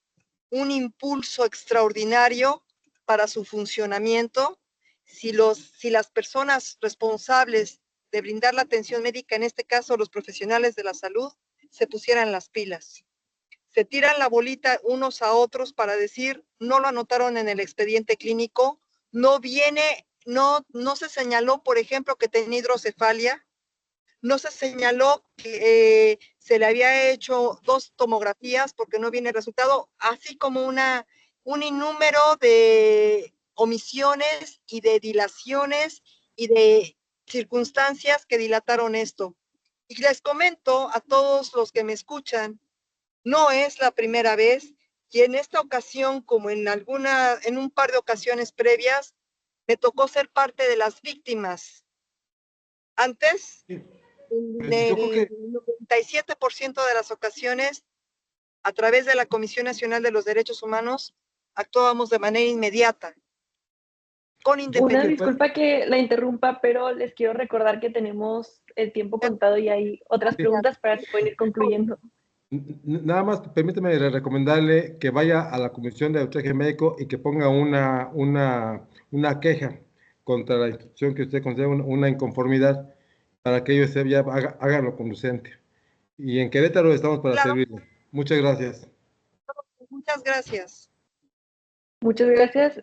un impulso extraordinario para su funcionamiento si las personas responsables de brindar la atención médica, en este caso los profesionales de la salud, se pusieran las pilas. Se tiran la bolita unos a otros para decir, no lo anotaron en el expediente clínico, no se señaló, por ejemplo, que tenía hidrocefalia, no se señaló que se le había hecho 2 tomografías porque no viene el resultado, así como un innúmero de omisiones y de dilaciones y de circunstancias que dilataron esto. Y les comento a todos los que me escuchan, no es la primera vez y en esta ocasión, como en un par de ocasiones previas, me tocó ser parte de las víctimas. Antes, en el 97% de las ocasiones, a través de la Comisión Nacional de los Derechos Humanos, actuábamos de manera inmediata, con independencia.
Una disculpa que la interrumpa, pero les quiero recordar que tenemos el tiempo contado y hay otras preguntas para que puedan ir concluyendo.
Nada más permíteme recomendarle que vaya a la Comisión de Arbitraje Médico y que ponga una queja contra la institución que usted considera una inconformidad para que ellos ya hagan lo conducente. Y en Querétaro estamos para servirle. Muchas gracias.
Muchas gracias.
Muchas gracias.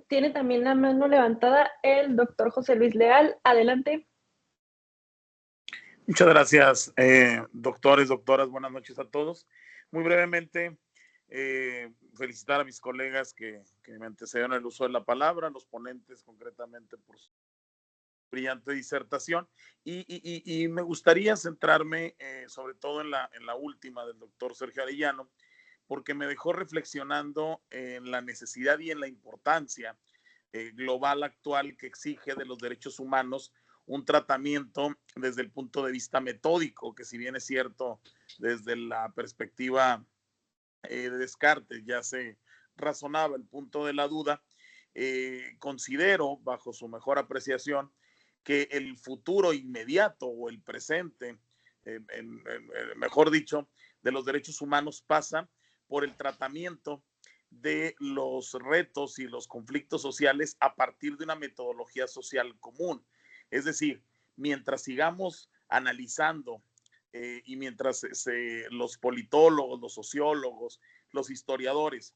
Tiene también la mano levantada el doctor José Luis Leal. Adelante.
Muchas gracias, doctores, doctoras. Buenas noches a todos. Muy brevemente, felicitar a mis colegas que me antecedieron el uso de la palabra, los ponentes concretamente por su brillante disertación. Y me gustaría centrarme sobre todo en la última del doctor Sergio Arellano, porque me dejó reflexionando en la necesidad y en la importancia global actual que exige de los derechos humanos un tratamiento desde el punto de vista metódico, que si bien es cierto, desde la perspectiva de Descartes ya se razonaba el punto de la duda, considero, bajo su mejor apreciación, que el futuro inmediato o el presente, mejor dicho, de los derechos humanos pasa por el tratamiento de los retos y los conflictos sociales a partir de una metodología social común. Es decir, mientras sigamos analizando y mientras los politólogos, los sociólogos, los historiadores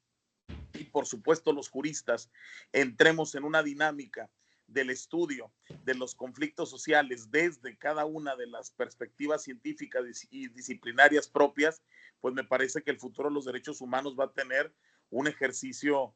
y por supuesto los juristas entremos en una dinámica del estudio de los conflictos sociales desde cada una de las perspectivas científicas y disciplinarias propias, pues me parece que el futuro de los derechos humanos va a tener un ejercicio,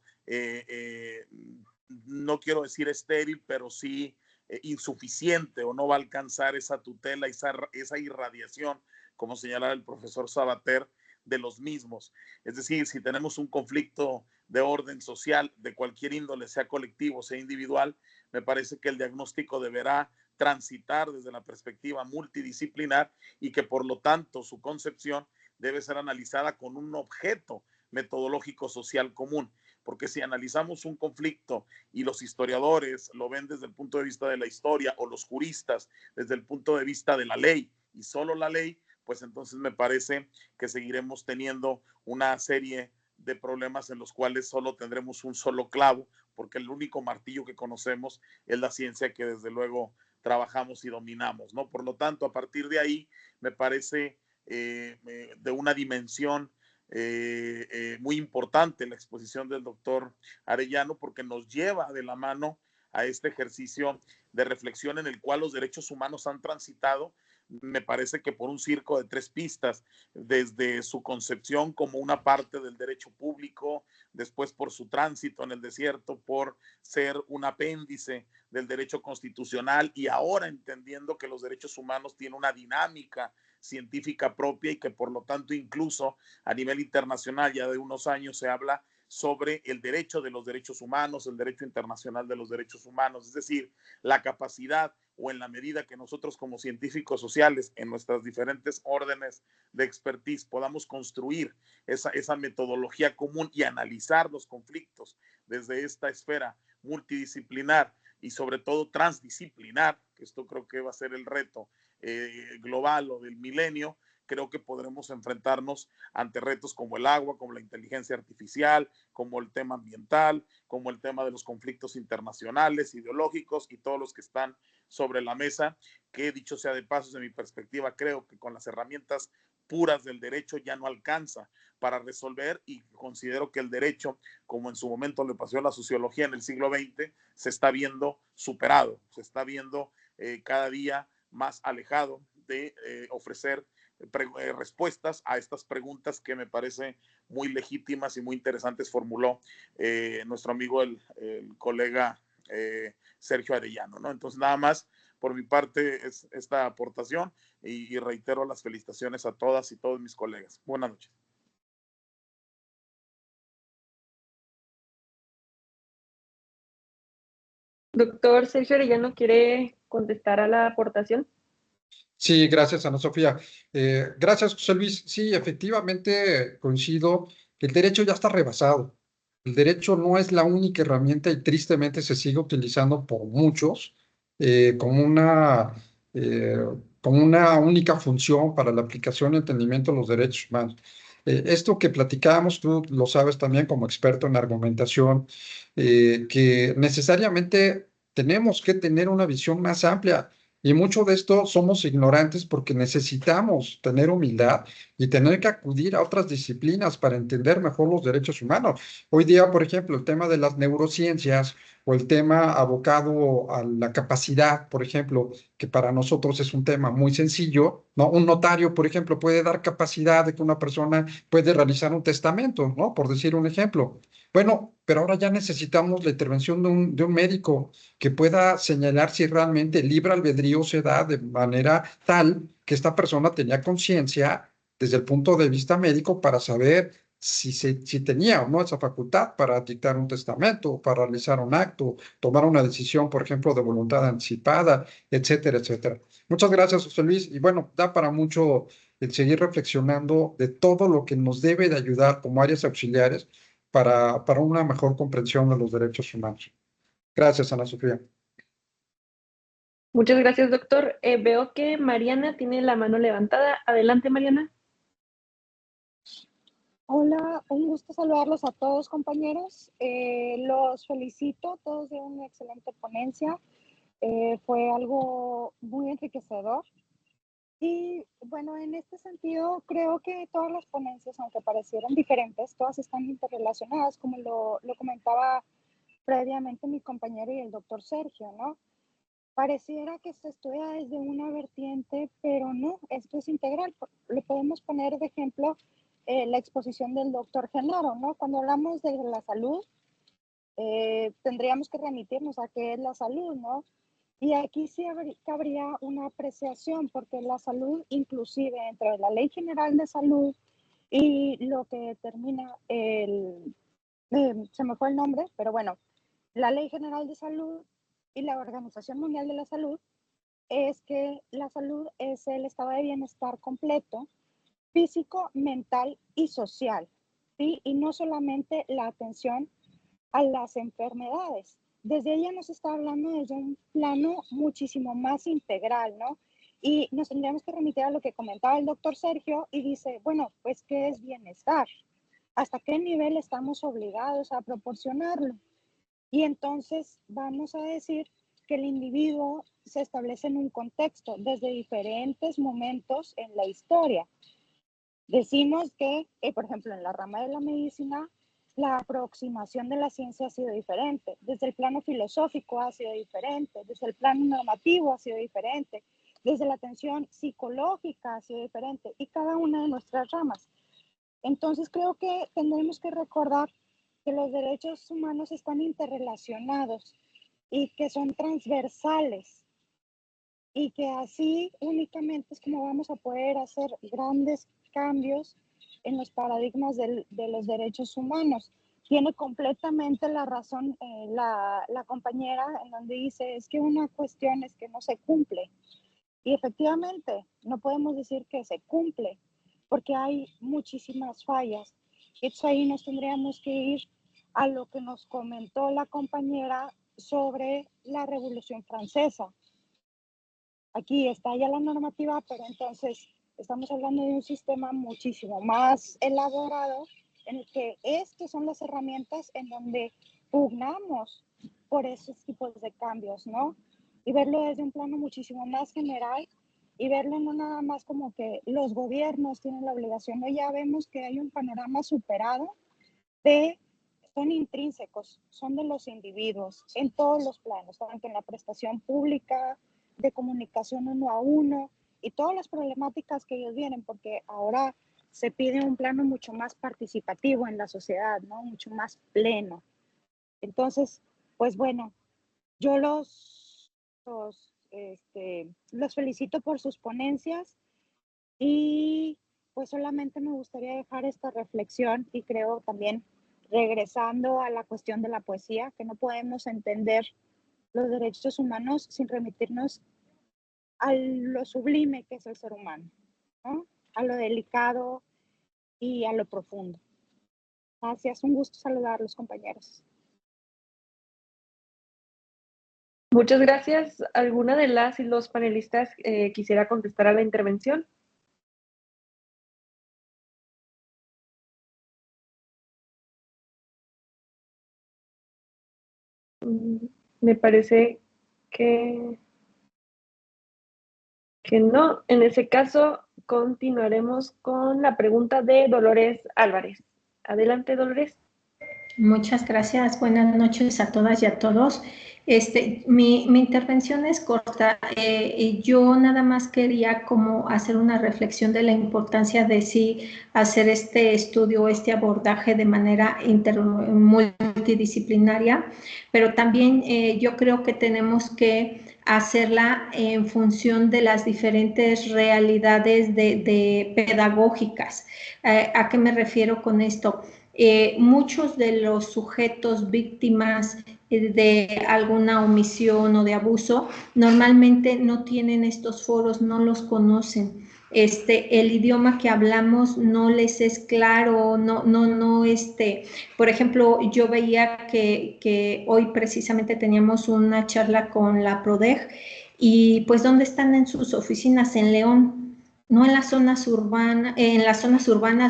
no quiero decir estéril, pero sí insuficiente, o no va a alcanzar esa tutela, esa irradiación, como señalaba el profesor Sabater, de los mismos. Es decir, si tenemos un conflicto de orden social de cualquier índole, sea colectivo, sea individual, me parece que el diagnóstico deberá transitar desde la perspectiva multidisciplinar y que por lo tanto su concepción debe ser analizada con un objeto metodológico social común, porque si analizamos un conflicto y los historiadores lo ven desde el punto de vista de la historia o los juristas desde el punto de vista de la ley y solo la ley, pues entonces me parece que seguiremos teniendo una serie de problemas en los cuales solo tendremos un solo clavo, porque el único martillo que conocemos es la ciencia que desde luego trabajamos y dominamos, ¿no? Por lo tanto, a partir de ahí, me parece de una dimensión muy importante la exposición del doctor Arellano, porque nos lleva de la mano a este ejercicio de reflexión en el cual los derechos humanos han transitado, me parece que por un circo de 3 pistas, desde su concepción como una parte del derecho público, después por su tránsito en el desierto, por ser un apéndice del derecho constitucional, y ahora entendiendo que los derechos humanos tienen una dinámica científica propia y que por lo tanto incluso a nivel internacional ya de unos años se habla sobre el derecho de los derechos humanos, el derecho internacional de los derechos humanos, es decir, la capacidad o en la medida que nosotros como científicos sociales en nuestras diferentes órdenes de expertise podamos construir esa metodología común y analizar los conflictos desde esta esfera multidisciplinar y sobre todo transdisciplinar, que esto creo que va a ser el reto global o del milenio, creo que podremos enfrentarnos ante retos como el agua, como la inteligencia artificial, como el tema ambiental, como el tema de los conflictos internacionales, ideológicos y todos los que están sobre la mesa, que dicho sea de paso, desde mi perspectiva, creo que con las herramientas puras del derecho ya no alcanza para resolver, y considero que el derecho, como en su momento le pasó a la sociología en el siglo XX, se está viendo superado, se está viendo cada día más alejado de ofrecer respuestas a estas preguntas que me parece muy legítimas y muy interesantes formuló nuestro amigo el colega Sergio Arellano, ¿no? Entonces nada más por mi parte es esta aportación y reitero las felicitaciones a todas y todos mis colegas. Buenas noches.
Doctor Sergio Arellano, ¿quiere contestar a la aportación?
Sí, gracias, Ana Sofía. Gracias, José Luis. Sí, efectivamente coincido que el derecho ya está rebasado. El derecho no es la única herramienta y tristemente se sigue utilizando por muchos como eh, como una única función para la aplicación y entendimiento de los derechos humanos. Esto que platicábamos, tú lo sabes también como experto en argumentación, que necesariamente tenemos que tener una visión más amplia. Y mucho de esto somos ignorantes porque necesitamos tener humildad y tener que acudir a otras disciplinas para entender mejor los derechos humanos. Hoy día, por ejemplo, el tema de las neurociencias o el tema abocado a la capacidad, por ejemplo, que para nosotros es un tema muy sencillo, ¿no? Un notario, por ejemplo, puede dar capacidad de que una persona puede realizar un testamento, ¿no? Por decir un ejemplo. Bueno, pero ahora ya necesitamos la intervención de un médico que pueda señalar si realmente el libre albedrío se da de manera tal que esta persona tenía conciencia desde el punto de vista médico para saber si tenía o no esa facultad para dictar un testamento, para realizar un acto, tomar una decisión, por ejemplo, de voluntad anticipada, etcétera, etcétera. Muchas gracias, José Luis. Y bueno, da para mucho el seguir reflexionando de todo lo que nos debe de ayudar como áreas auxiliares para una mejor comprensión de los derechos humanos. Gracias, Ana Sofía.
Muchas gracias, doctor. Veo que Mariana tiene la mano levantada. Adelante, Mariana.
Hola, un gusto saludarlos a todos, compañeros. Los felicito, todos de una excelente ponencia. Fue algo muy enriquecedor. Y bueno, en este sentido, creo que todas las ponencias, aunque parecieran diferentes, todas están interrelacionadas, como lo comentaba previamente mi compañero y el doctor Sergio, ¿no? Pareciera que se estudia desde una vertiente, pero no, esto es integral. Le podemos poner de ejemplo la exposición del doctor Genaro, ¿no? Cuando hablamos de la salud, tendríamos que remitirnos a qué es la salud, ¿no? Y aquí sí cabría una apreciación, porque la salud, inclusive entre la Ley General de Salud y lo que determina se me fue el nombre, pero bueno, la Ley General de Salud y la Organización Mundial de la Salud, es que la salud es el estado de bienestar completo, físico, mental y social, ¿sí? Y no solamente la atención a las enfermedades. Desde ella nos está hablando desde un plano muchísimo más integral, ¿no? Y nos tendríamos que remitir a lo que comentaba el doctor Sergio y dice, bueno, pues, ¿qué es bienestar? ¿Hasta qué nivel estamos obligados a proporcionarlo? Y entonces vamos a decir que el individuo se establece en un contexto desde diferentes momentos en la historia. Decimos que, por ejemplo, en la rama de la medicina, la aproximación de la ciencia ha sido diferente. Desde el plano filosófico ha sido diferente, desde el plano normativo ha sido diferente, desde la atención psicológica ha sido diferente, y cada una de nuestras ramas. Entonces creo que tendremos que recordar que los derechos humanos están interrelacionados y que son transversales, y que así únicamente es como vamos a poder hacer grandes cambios en los paradigmas de los derechos humanos. Tiene completamente la razón la compañera en donde dice, es que una cuestión es que no se cumple. Y efectivamente, no podemos decir que se cumple, porque hay muchísimas fallas. Entonces ahí nos tendríamos que ir a lo que nos comentó la compañera sobre la Revolución Francesa. Aquí está ya la normativa, pero entonces estamos hablando de un sistema muchísimo más elaborado en el que estas son las herramientas en donde pugnamos por esos tipos de cambios, ¿no? Y verlo desde un plano muchísimo más general y verlo no nada más como que los gobiernos tienen la obligación, ¿no? Ya vemos que hay un panorama superado son intrínsecos, son de los individuos en todos los planos, tanto en la prestación pública, de comunicación uno a uno y todas las problemáticas que ellos vienen, porque ahora se pide un plano mucho más participativo en la sociedad, ¿no? Mucho más pleno. Entonces, pues bueno, yo los felicito por sus ponencias y pues solamente me gustaría dejar esta reflexión y creo también regresando a la cuestión de la poesía, que no podemos entender los derechos humanos sin remitirnos a lo sublime que es el ser humano, ¿no? A lo delicado y a lo profundo. Gracias, un gusto saludarlos, compañeros.
Muchas gracias. ¿Alguna de las y los panelistas quisiera contestar a la intervención? Me parece que no. En ese caso, continuaremos con la pregunta de Dolores Álvarez. Adelante, Dolores.
Muchas gracias. Buenas noches a todas y a todos. Mi intervención es corta. Yo nada más quería como hacer una reflexión de la importancia de sí hacer este estudio, este abordaje de manera multidisciplinaria, pero también yo creo que tenemos que hacerla en función de las diferentes realidades pedagógicas. ¿A qué me refiero con esto? Muchos de los sujetos víctimas de alguna omisión o de abuso normalmente no tienen estos foros, no los conocen. El idioma que hablamos no les es claro, por ejemplo, yo veía que hoy precisamente teníamos una charla con la PRODEG y pues ¿dónde están en sus oficinas? En León, no en las zonas urbanas,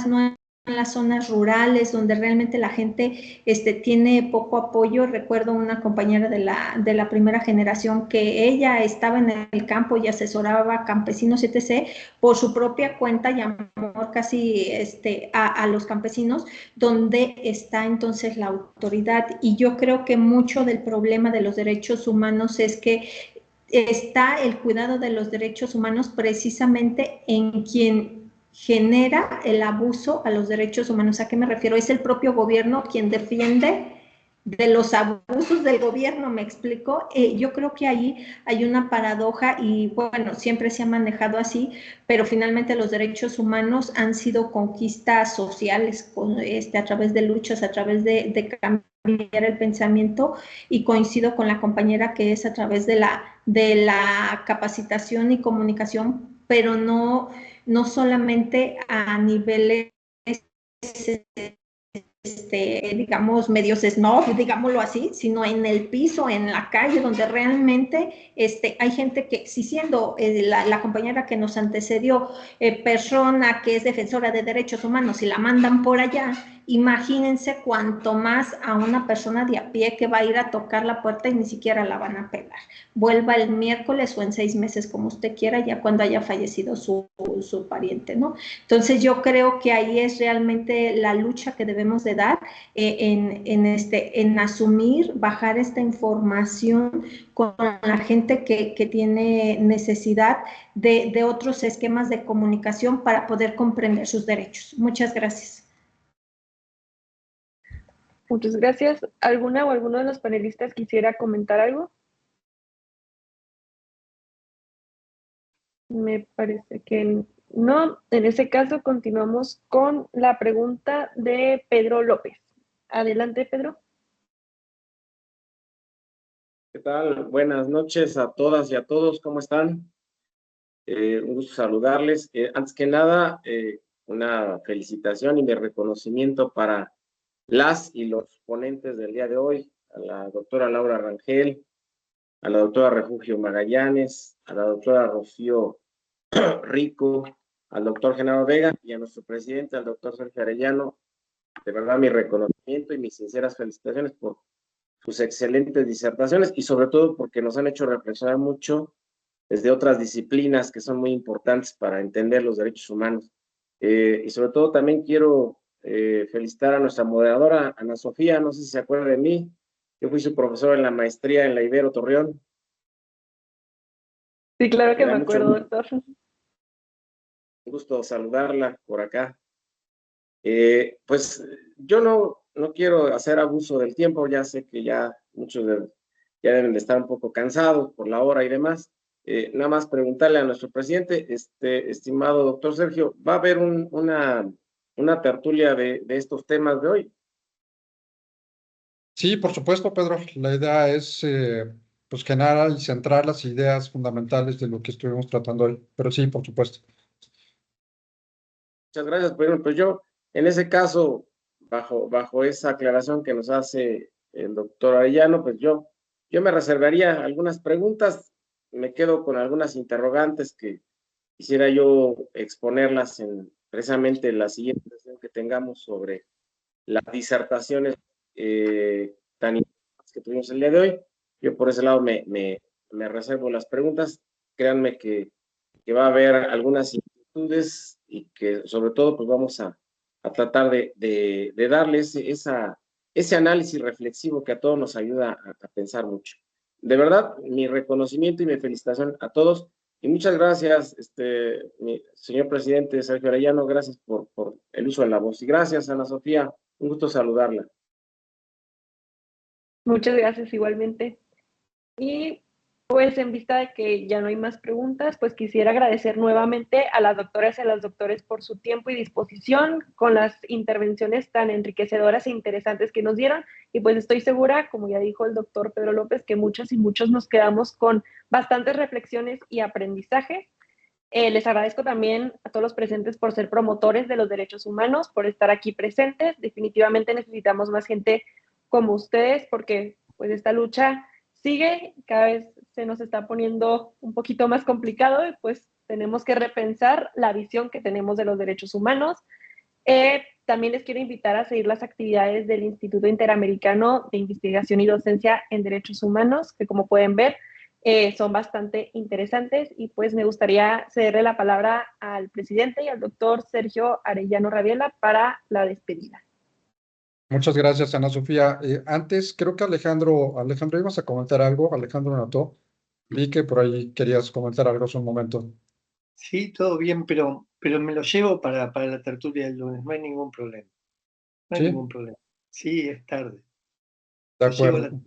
no en las zonas rurales donde realmente la gente tiene poco apoyo. Recuerdo una compañera de la primera generación que ella estaba en el campo y asesoraba a campesinos, etc., por su propia cuenta, llamó casi a los campesinos, donde está entonces la autoridad. Y yo creo que mucho del problema de los derechos humanos es que está el cuidado de los derechos humanos precisamente en quien genera el abuso a los derechos humanos. ¿A qué me refiero? Es el propio gobierno quien defiende de los abusos del gobierno, ¿me explico? Yo creo que ahí hay una paradoja y bueno, siempre se ha manejado así, pero finalmente los derechos humanos han sido conquistas sociales a través de luchas, a través de cambiar el pensamiento, y coincido con la compañera que es a través de la capacitación y comunicación, pero no solamente a niveles digamos, medios snob, digámoslo así, sino en el piso, en la calle, donde realmente hay gente que, si siendo la compañera que nos antecedió persona que es defensora de derechos humanos y la mandan por allá, imagínense cuanto más a una persona de a pie que va a ir a tocar la puerta y ni siquiera la van a pelar. Vuelva el miércoles o en 6 meses, como usted quiera, ya cuando haya fallecido su pariente, ¿no? Entonces yo creo que ahí es realmente la lucha que debemos de dar en asumir, bajar esta información con la gente que tiene necesidad de otros esquemas de comunicación para poder comprender sus derechos. Muchas gracias.
Muchas gracias. ¿Alguna o alguno de los panelistas quisiera comentar algo? Me parece que no. En ese caso, continuamos con la pregunta de Pedro López. Adelante, Pedro.
¿Qué tal? Buenas noches a todas y a todos. ¿Cómo están? Un gusto saludarles. Antes que nada, una felicitación y mi reconocimiento para las y los ponentes del día de hoy, a la doctora Laura Rangel, a la doctora Refugio Magallanes, a la doctora Rocío Rico, al doctor Genaro Vega y a nuestro presidente, al doctor Sergio Arellano. De verdad, mi reconocimiento y mis sinceras felicitaciones por sus excelentes disertaciones y sobre todo porque nos han hecho reflexionar mucho desde otras disciplinas que son muy importantes para entender los derechos humanos. Y sobre todo también quiero felicitar a nuestra moderadora, Ana Sofía, no sé si se acuerda de mí, yo fui su profesor en la maestría en la Ibero Torreón.
Sí, claro que me acuerdo, doctor.
Un gusto saludarla por acá. Pues yo no quiero hacer abuso del tiempo, ya sé que ya muchos ya deben de estar un poco cansados por la hora y demás. Nada más preguntarle a nuestro presidente, estimado doctor Sergio, ¿va a haber una tertulia de estos temas de hoy?
Sí, por supuesto, Pedro. La idea es pues generar y centrar las ideas fundamentales de lo que estuvimos tratando hoy. Pero sí, por supuesto.
Muchas gracias. Pues yo, en ese caso, bajo esa aclaración que nos hace el doctor Arellano, pues yo me reservaría algunas preguntas. Me quedo con algunas interrogantes que quisiera yo exponerlas precisamente en la siguiente sesión que tengamos sobre las disertaciones tan importantes que tuvimos el día de hoy. Yo por ese lado me reservo las preguntas. Créanme que va a haber algunas inquietudes y que sobre todo pues vamos a tratar de darles ese análisis reflexivo que a todos nos ayuda a pensar mucho. De verdad, mi reconocimiento y mi felicitación a todos. Y muchas gracias, mi señor presidente Sergio Arellano, gracias por el uso de la voz. Y gracias, Ana Sofía, un gusto saludarla.
Muchas gracias igualmente. Y pues en vista de que ya no hay más preguntas, pues quisiera agradecer nuevamente a las doctoras y a los doctores por su tiempo y disposición con las intervenciones tan enriquecedoras e interesantes que nos dieron. Y pues estoy segura, como ya dijo el doctor Pedro López, que muchas y muchos nos quedamos con bastantes reflexiones y aprendizajes. Les agradezco también a todos los presentes por ser promotores de los derechos humanos, por estar aquí presentes. Definitivamente necesitamos más gente como ustedes porque pues esta lucha sigue, cada vez se nos está poniendo un poquito más complicado y pues tenemos que repensar la visión que tenemos de los derechos humanos. También les quiero invitar a seguir las actividades del Instituto Interamericano de Investigación y Docencia en Derechos Humanos, que como pueden ver, son bastante interesantes y pues me gustaría cederle la palabra al presidente y al doctor Sergio Arellano Rabiela para la despedida.
Muchas gracias, Ana Sofía. Antes, creo que Alejandro, ibas a comentar algo. Alejandro anotó. Vi que por ahí querías comentar algo hace un momento.
Sí, todo bien, pero me lo llevo para la tertulia del lunes. No hay ningún problema. No hay
¿Sí?
ningún problema. Sí, es tarde.
De acuerdo.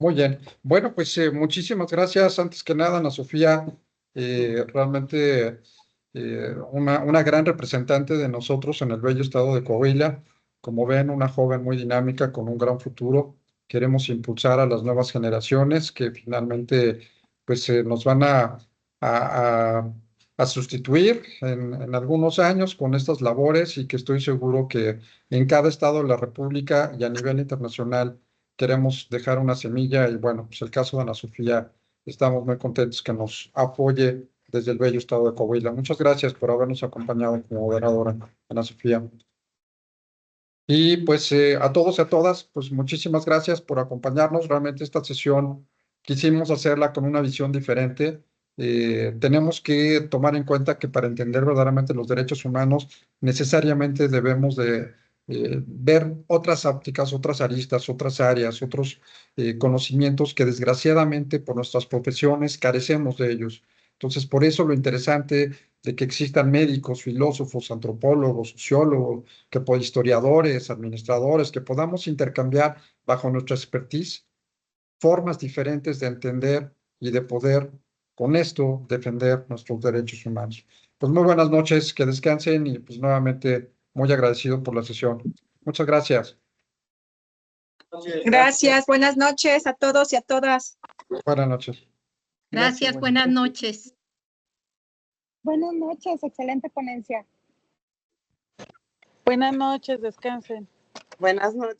Muy bien. Bueno, pues muchísimas gracias. Antes que nada, Ana Sofía, realmente una gran representante de nosotros en el bello estado de Coahuila. Como ven, una joven muy dinámica con un gran futuro. Queremos impulsar a las nuevas generaciones que finalmente pues, nos van a sustituir en algunos años con estas labores y que estoy seguro que en cada estado de la República y a nivel internacional queremos dejar una semilla y bueno, pues el caso de Ana Sofía, estamos muy contentos que nos apoye desde el bello estado de Coahuila. Muchas gracias por habernos acompañado como moderadora, Ana Sofía. Y pues a todos y a todas, pues muchísimas gracias por acompañarnos. Realmente esta sesión quisimos hacerla con una visión diferente. Tenemos que tomar en cuenta que para entender verdaderamente los derechos humanos necesariamente debemos de ver otras ópticas, otras aristas, otras áreas, otros conocimientos que desgraciadamente por nuestras profesiones carecemos de ellos. Entonces, por eso lo interesante de que existan médicos, filósofos, antropólogos, sociólogos, historiadores, administradores, que podamos intercambiar bajo nuestra expertise formas diferentes de entender y de poder con esto defender nuestros derechos humanos. Pues muy buenas noches, que descansen y pues nuevamente muy agradecido por la sesión. Muchas gracias.
Gracias, buenas noches a todos y a todas.
Buenas noches.
Gracias, buenas noches.
Buenas noches, excelente ponencia.
Buenas noches, descansen.
Buenas noches.